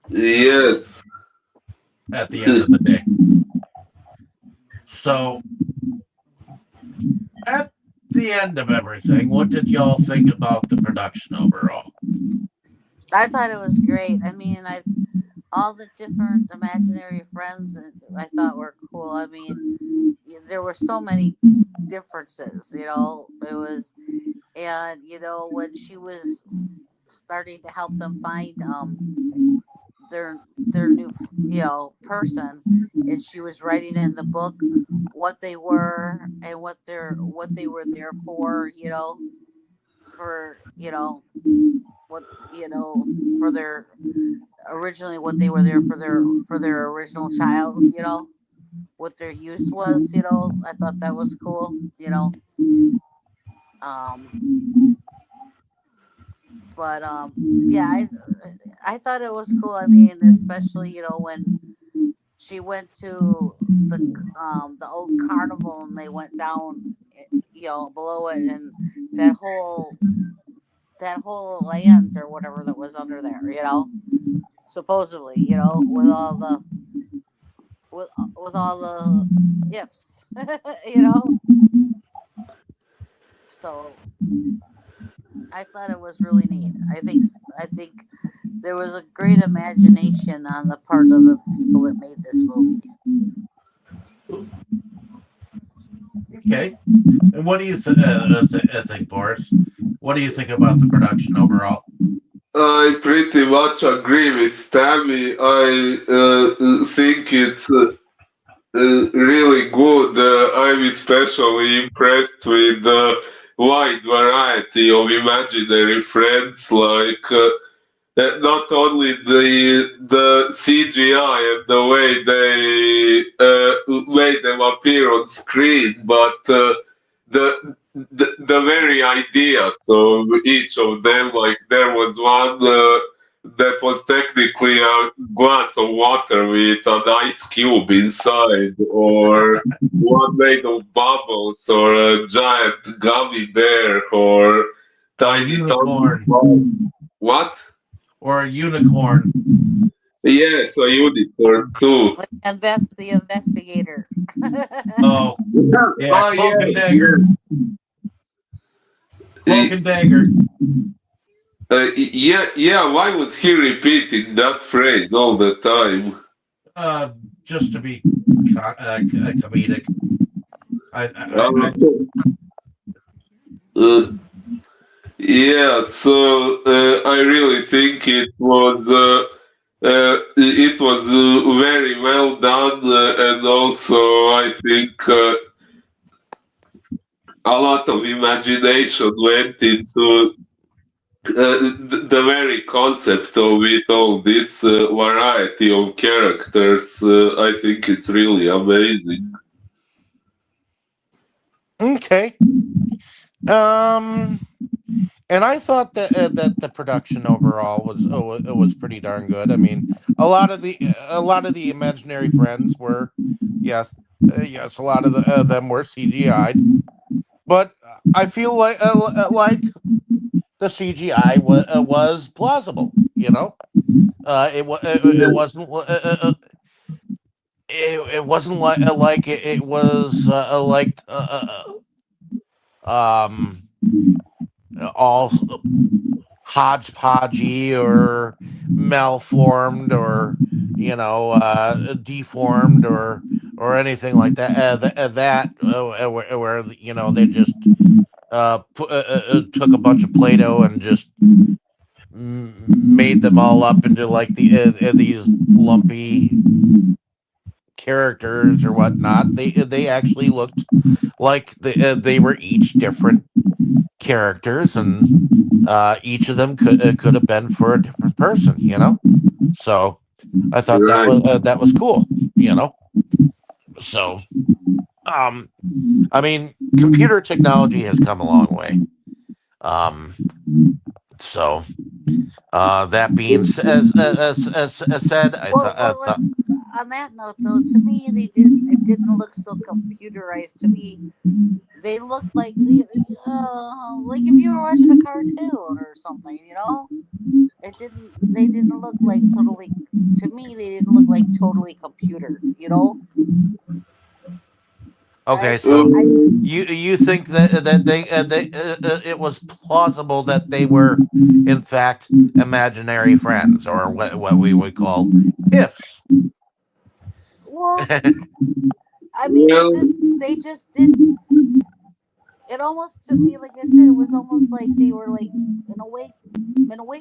Yes. At the end of the day. So at the end of everything, what did y'all think about the production overall? I thought it was great. I mean, all the different imaginary friends I thought were cool. I mean, there were so many differences, you know. It was, and you know, when she was starting to help them find their new, you know, person, and she was writing in the book what they were and what they were there for, you know, for, you know, what, you know, for their originally what they were there for their original child, you know, what their use was, you know. I thought that was cool, you know. But yeah, I thought it was cool. I mean, especially, you know, when she went to the old carnival and they went down, you know, below it, and that whole that whole land or whatever that was under there, you know, supposedly, you know, with all the ifs, you know. So I thought it was really neat. I think there was a great imagination on the part of the people that made this movie. Okay. And what do you think, Boris? What do you think about the production overall? I pretty much agree with Tammy. I think it's really good. I'm especially impressed with the wide variety of imaginary friends, like not only the CGI and the way they made them appear on screen, but the very ideas of each of them. Like there was one that was technically a glass of water with an ice cube inside, or one made of bubbles, or a giant gummy bear, or A tiny tiny unicorn ball. What? or a unicorn? Yes, a unicorn too. Like the investigator. Oh, yeah, Oh cloak yeah, and dagger, yeah. cloak and dagger. Yeah, yeah. Why was he repeating that phrase all the time? Uh, just to be comedic. I Uh, uh, yeah. So I really think it was very well done, and also I think a lot of imagination went into the very concept of it all. This variety of characters. I think it's really amazing. okay. Um, and I thought that the production overall was pretty darn good. I mean, a lot of the imaginary friends were, yes, yes, a lot of them were CGI'd, but I feel like the CGI was plausible. You know, it wasn't it wasn't like it was um all hodgepodgey or malformed or deformed or anything like that. Where they just took a bunch of Play-Doh and just made them all up into like these lumpy characters or whatnot. They actually looked like they were each different characters, and each of them could have been for a different person. So I thought Right. that was cool. You know, so um, I mean, computer technology has come a long way. Um, so that being said, Well, on that note, though, to me, it didn't look so computerized. To me, they looked like if you were watching a cartoon or something. They didn't look like totally. To me, they didn't look like totally computered. okay, I so I you think that they it was plausible that they were in fact imaginary friends, or what we would call ifs. well, I mean, Well, they just did. It almost to me, like I said, it was almost like they were like in a way,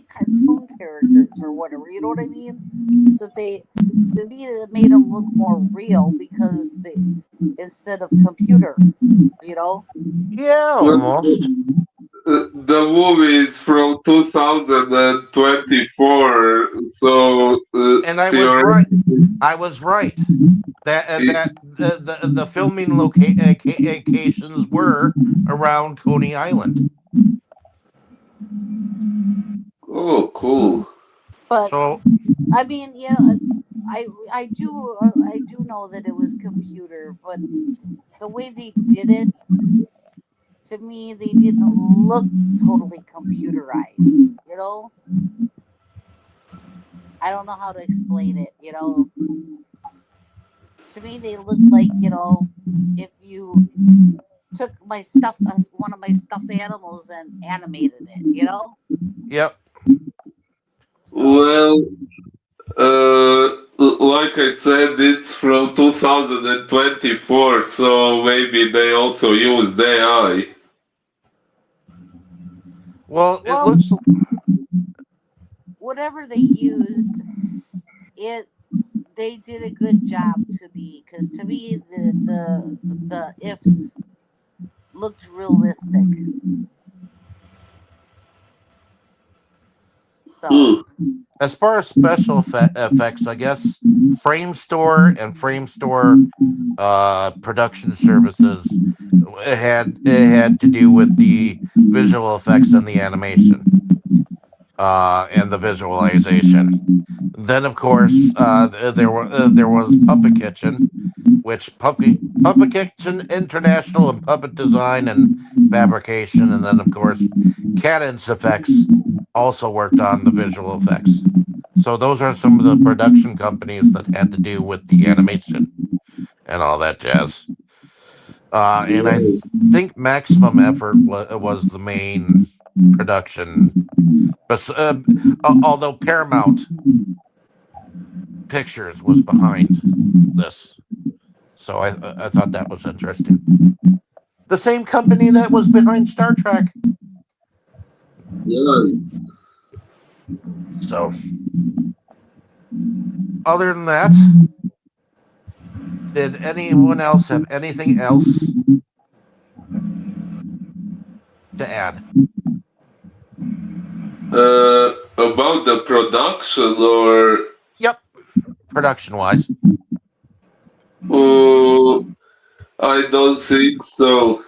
cartoon characters or whatever. You know what I mean? So to me, it made them look more real because they instead of computer. You know? Yeah, well, almost. the movie is from 2024, so And I was right. theoretically, I was right. it, The filming locations were around Coney Island. oh, cool. But So I mean, I do know that it was computer, but the way they did it, to me, they didn't look totally computerized. I don't know how to explain it. To me, they looked like if you took one of my stuffed animals and animated it. yep. So Well, Like I said, it's from 2024, so maybe they also used AI. Well, it Well, looks. whatever they used, it they did a good job to me, because to me the ifs looked realistic. So Hmm. As far as special effects, I guess Frame Store and Frame Store production services it had to do with the visual effects and the animation and the visualization. Then, of course, there was Puppet Kitchen, which Puppet Kitchen International and Puppet Design and Fabrication, and then of course Cadence Effects also worked on the visual effects. So those are some of the production companies that had to do with the animation and all that jazz. And I think Maximum Effort was the main production, but although Paramount Pictures was behind this, so I thought that was interesting. The same company that was behind Star Trek. Yes. So, other than that, did anyone else have anything else to add? About the production, or Yep, production wise. uh, I don't think so.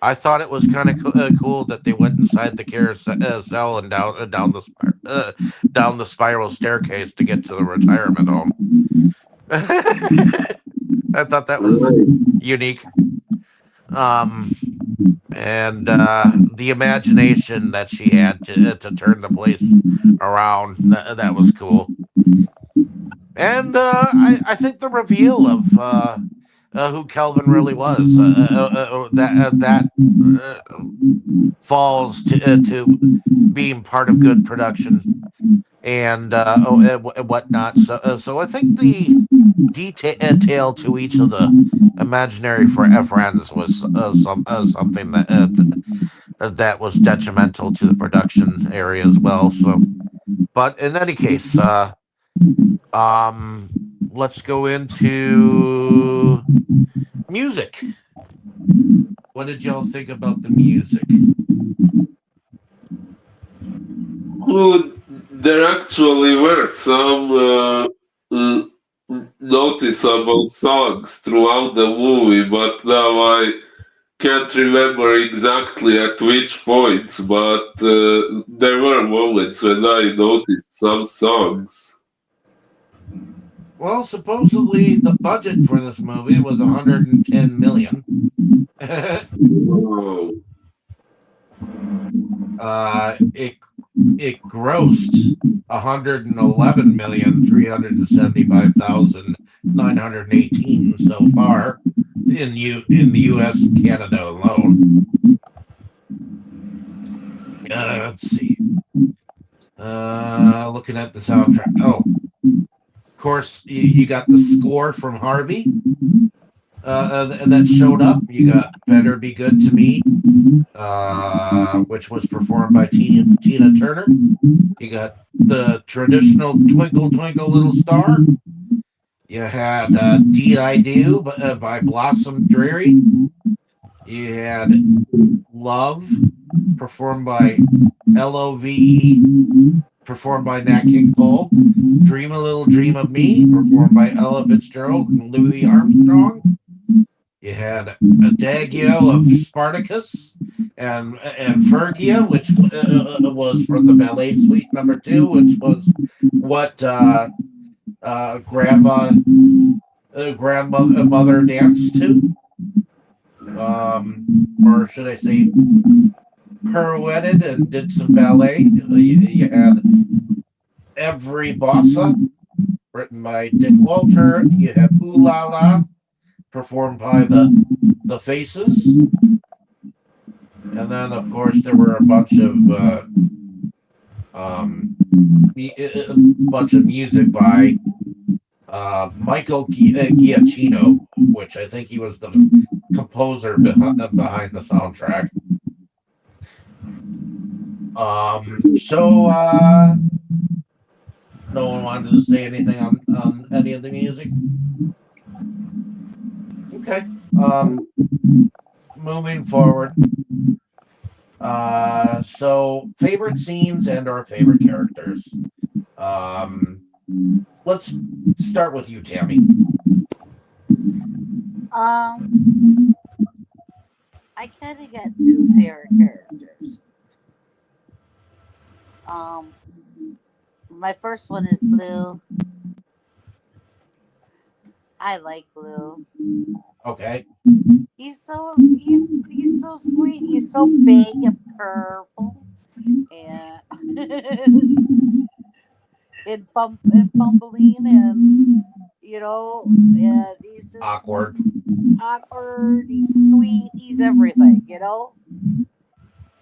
I thought it was kind of cool that they went inside the carousel and down the spiral staircase to get to the retirement home. I thought that was Right. unique. Um, and the imagination that she had to turn the place around, that was cool. And I think the reveal of who Kelvin really was, that falls to being part of good production and whatnot. So I think the detail to each of the imaginary friends was something that was detrimental to the production area as well. So, but in any case, um, let's go into music. What did y'all think about the music? Well, there actually were some uh, noticeable songs throughout the movie, but now I can't remember exactly at which points, but there were moments when I noticed some songs. Well, supposedly the budget for this movie was 110 million. Wow. It grossed 111,375,918 so far in the U.S. and Canada alone. Let's see. Looking at the soundtrack. Oh, of course, you got the score from Harvey that showed up. You got "Better Be Good to Me," which was performed by Tina Turner. You got the traditional "Twinkle Twinkle Little Star." You had "Deed I Do" by Blossom Dreary. You had "Love" performed by Love, performed by Nat King Cole. "Dream a Little Dream of Me" performed by Ella Fitzgerald and Louis Armstrong. You had Adagio of Spartacus and Fergia, which was from the Ballet Suite Number 2, which was what grandmother danced to, or should I say, pirouetted and did some ballet. You had Every Bossa, written by Dick Walter. You had Ooh La La, performed by the Faces, and then of course there were a bunch of a bunch of music by Michael Giacchino, which I think he was the composer behind the soundtrack. So no one wanted to say anything on any of the music. Okay. Moving forward. So favorite scenes and or favorite characters. Let's start with you, Tammy. I kind of got two favorite characters. My first one is Blue. I like Blue. Okay. He's so sweet. He's so big and purple, and and bumbling, and and he's just Awkward. awkward. He's sweet. He's everything.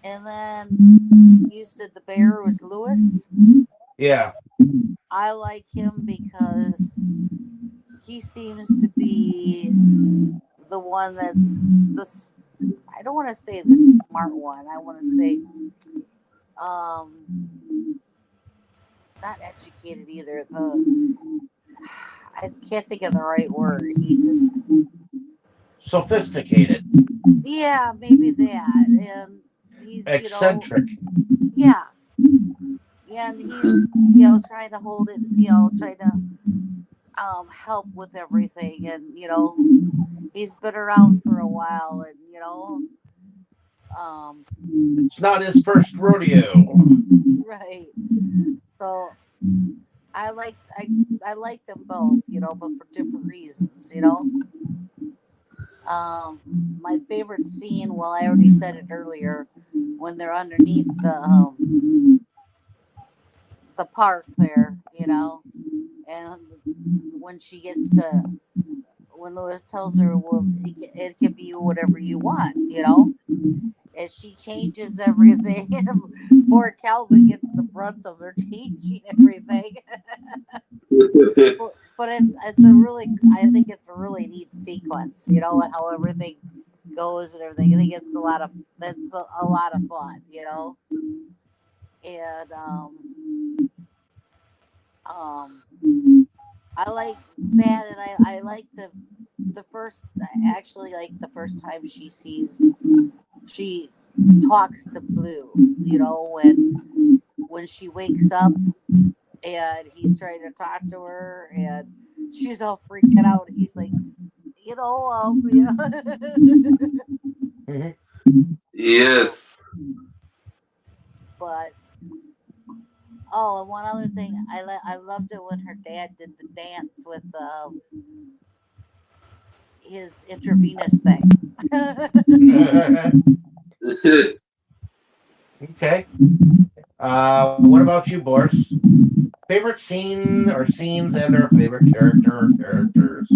And then you said the bear was Lewis. Yeah. I like him because he seems to be the one that's I don't want to say the smart one. I want to say not educated either. I can't think of the right word. He just Sophisticated. yeah, maybe that. And he Eccentric. yeah. And he's trying to hold it, trying to help with everything, and he's been around for a while, and It's not his first rodeo. right. So I like them both, but for different reasons. My favorite scene, well, I already said it earlier, when they're underneath the park there, and when she gets to when Lewis tells her, well, it can be whatever you want, and she changes everything. Poor Calvin gets the brunt of her changing everything. But it's a really, I think it's a really neat sequence, how everything goes and everything. I think it's a lot of fun, and um I like that, and I like the first, actually, like the first time she talks to Blue, when she wakes up and he's trying to talk to her, and she's all freaking out. He's like, so, Yes. but oh, and one other thing, I loved it when her dad did the dance with his intravenous thing. Okay. What about you, Boris? Favorite scene or scenes and or favorite character or characters?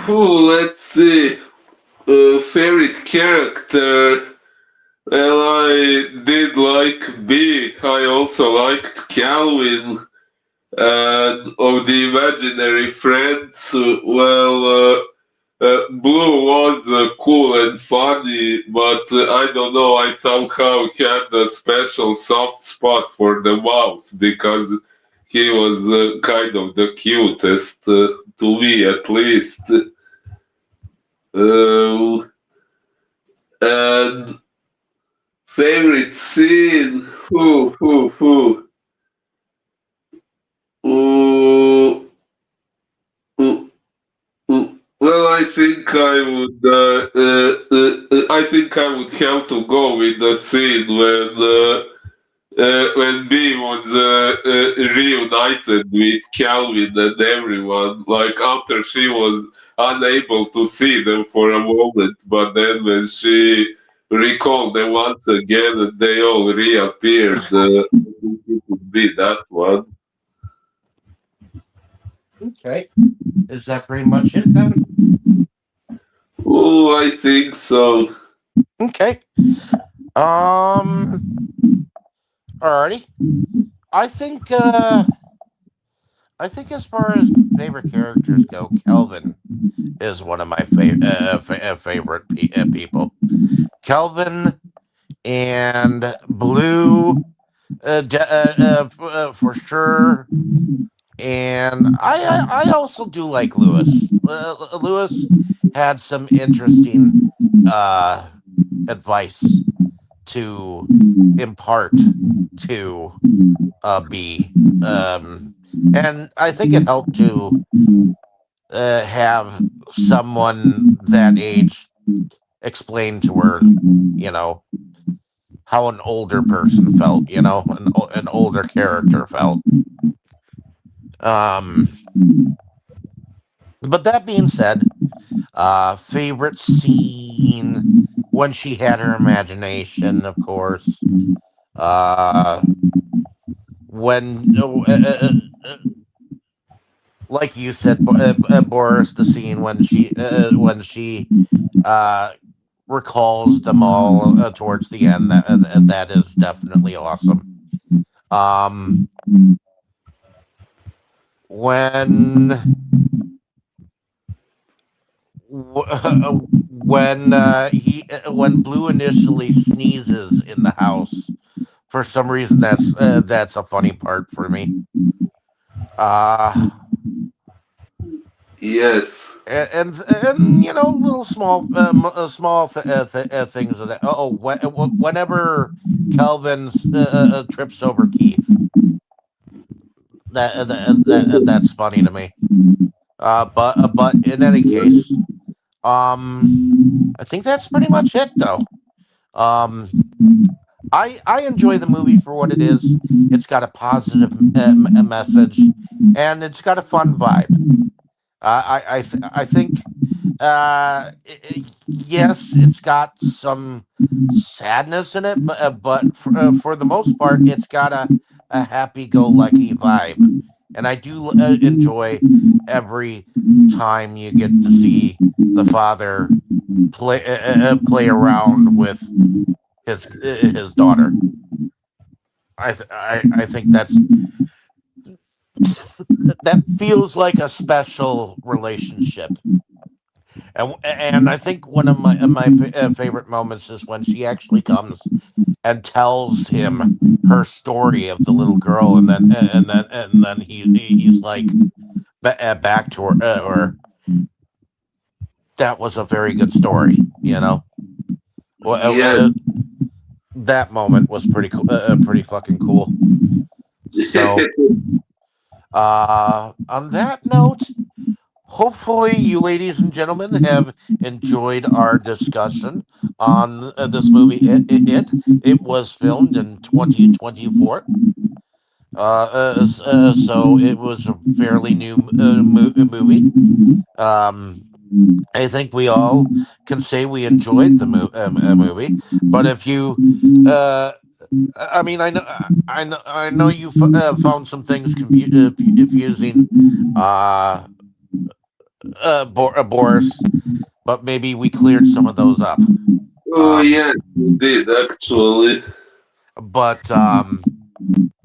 Let's see. Favorite character. Well, I did like B. I also liked Calvin. And of the imaginary friends, Blue was cool and funny, but I don't know, I somehow had a special soft spot for the mouse because he was kind of the cutest, to me at least. And favorite scene? Ooh, ooh, Well, I think I think I would have to go with the scene when B was reunited with Calvin and everyone. Like after she was unable to see them for a moment, but then when she recalled them once again, and they all reappeared. I think it would be that one. Okay. Is that pretty much it then? Oh, I think so. Okay. Alrighty. I think I think as far as favorite characters go, Kelvin is one of my favorite people. Kelvin and Blue, for sure. And I also do like Lewis. Lewis had some interesting uh, advice to impart to B, and I think it helped to have someone that age explain to her, you know, how an older person felt, an older character felt. Um, but that being said, favorite scene when she had her imagination, of course. Uh, when, like you said, Boris, the scene when she uh, recalls them all towards the end. That is definitely awesome. Um, when when Blue initially sneezes in the house, for some reason that's a funny part for me. Uh Yes. and little small things of that. Oh, whenever Kelvin trips over Keith, that's funny to me. But in any case, um, I think that's pretty much it, though. Um, I enjoy the movie for what it is. It's got a positive message, and it's got a fun vibe. I think yes, it's got some sadness in it, but for the most part, it's got a happy-go-lucky vibe, and I do enjoy every time you get to see the father play around with his daughter. I think that feels like a special relationship. And I think one of my favorite moments is when she actually comes and tells him her story of the little girl, and then he's like back to her, or that was a very good story, Well, Yes. that moment was pretty cool, pretty fucking cool. So, on that note, hopefully, you ladies and gentlemen have enjoyed our discussion on this movie. It was filmed in 2024, so it was a fairly new movie. Um, I think we all can say we enjoyed the movie. But if you, uh, I mean, I know you found some things confusing. Uh, Boris, but maybe we cleared some of those up. Oh, Um, yes, you did actually. but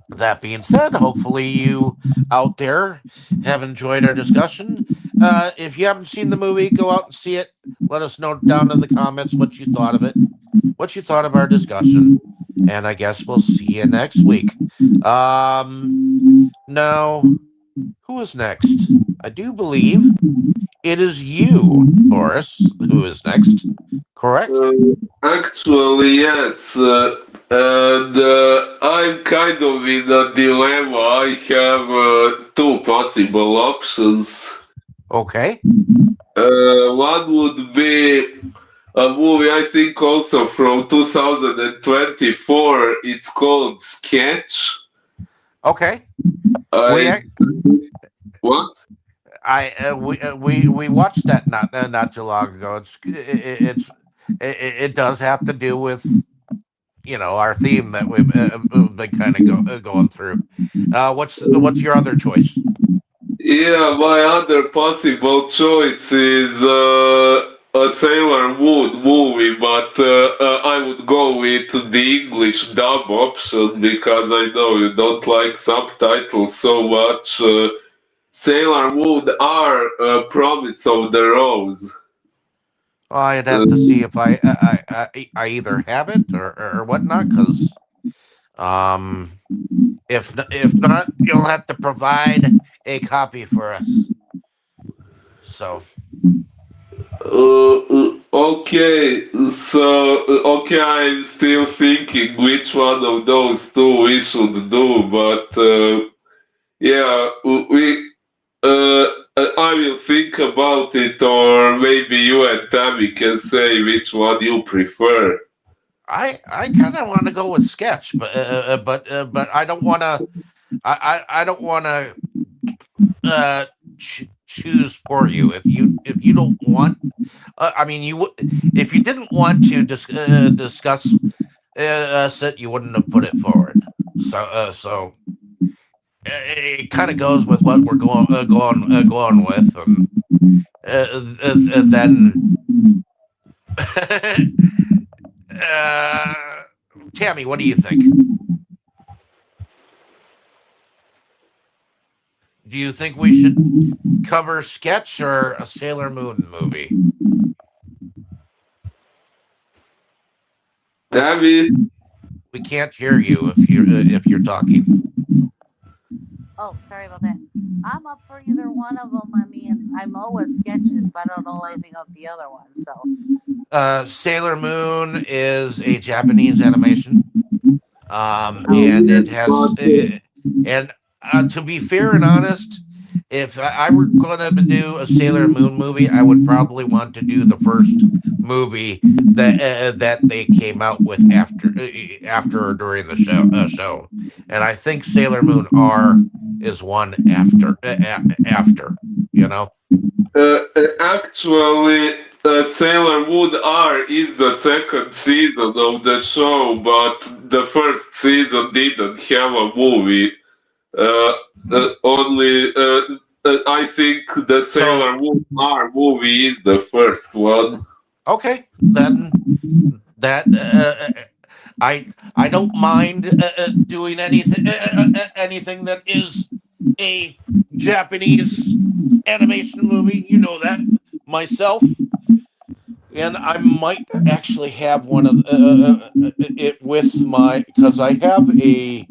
that being said, hopefully you out there have enjoyed our discussion. If you haven't seen the movie, go out and see it. Let us know down in the comments what you thought of it, what you thought of our discussion, and I guess we'll see you next week. Now, who is next? I do believe it is you, Boris, who is next. Correct? Uh, Actually, yes. And I'm kind of in a dilemma. I have two possible options. Okay. One would be a movie, I think, also from 2024. It's called Sketch. Okay. We I ac- what? we watched that not too long ago. It does have to do with our theme that we've been kind of going through. What's your other choice? Yeah, my other possible choice is a Sailor Moon movie, but I would go with the English dub option because I know you don't like subtitles so much. Sailor Moon are Promise of the Rose. I'd Uh, have to see if I either have it or whatnot, because if not, you'll have to provide a copy for us. So okay, so okay, I'm still thinking which one of those two we should do, but yeah, we. I will think about it, or maybe you and Tammy can say which one you prefer. I kind of want to go with sketch, but I don't want to. I don't want to choose for you if you don't want. I mean, you would if you didn't want to discuss it, you wouldn't have put it forward. So it kind of goes with what we're going with, and then uh, Tammy, what do you think? Do you think we should cover sketch or a Sailor Moon movie? Tammy, We can't hear you if you're talking. Oh, sorry about that. I'm up for either one of them. I mean, I know what sketches, but I don't know anything of the other one. So, Sailor Moon is a Japanese animation, oh, and yes, it has. but And to be fair and honest, if I were going to do a Sailor Moon movie, I would probably want to do the first movie that they came out with after or during the show, and I think Sailor Moon R is one after. You know. actually, Sailor Moon R is the second season of the show, but the first season didn't have a movie. Uh, only, I think the So Sailor Moon R movie is the first one. okay, then that I don't mind doing anything that is a Japanese animation movie. You know that myself, and I might actually have one of it with my because I have a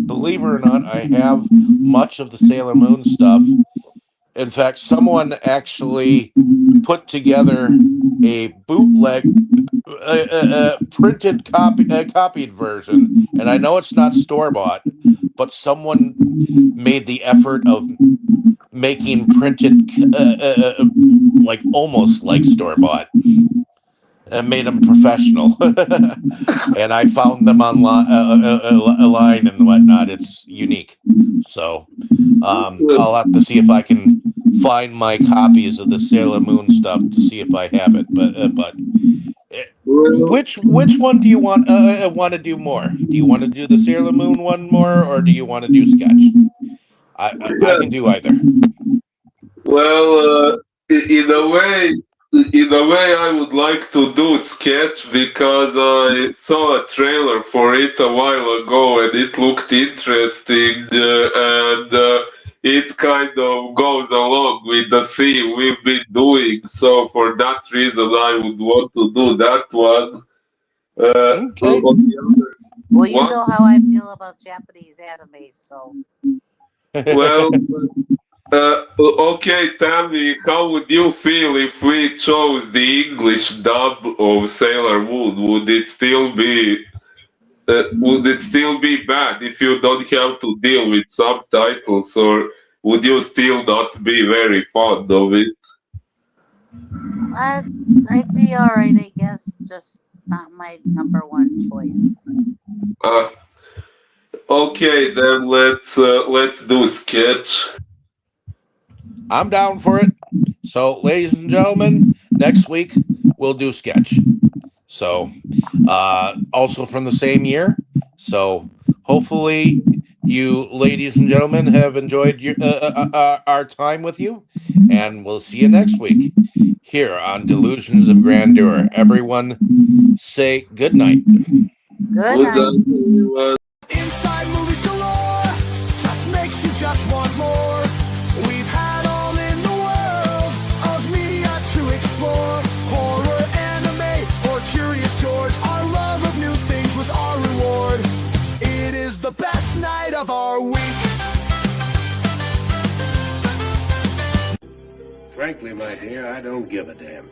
believe it or not, I have much of the Sailor Moon stuff. In fact, someone actually put together a bootleg printed copied version, and I know it's not store bought, but someone made the effort of making printed like almost like store bought and made them professional. And I found them online and whatnot. It's unique, so I'll have to see if I can find my copies of the Sailor Moon stuff to see if I have it. But Well, which one do you want to do more? Do you want to do the Sailor Moon one more, or do you want to do sketch? I can do either. well, in a way, I would like to do sketch because I saw a trailer for it a while ago and it looked interesting, and it kind of goes along with the theme we've been doing. So for that reason, I would want to do that one. Okay. On the other well, you one, know how I feel about Japanese anime, so well. Okay, Tammy, how would you feel if we chose the English dub of Sailor Moon? Would it still be bad if you don't have to deal with subtitles, or would you still not be very fond of it? I, I'd be all right, I guess. Just not my number one choice. Uh, okay, then let's do sketch. I'm down for it. So, ladies and gentlemen, next week we'll do sketch. So, also from the same year. So, hopefully, you ladies and gentlemen have enjoyed our time with you, and we'll see you next week here on Delusions of Grandeur. Everyone, say good night. Good night. everyone. Inside movies galore, just makes you just want more. We've had all in the world of media to explore. Horror, anime, or Curious George. Our love of new things was our reward. It is the best night of our week. Frankly, my dear, I don't give a damn.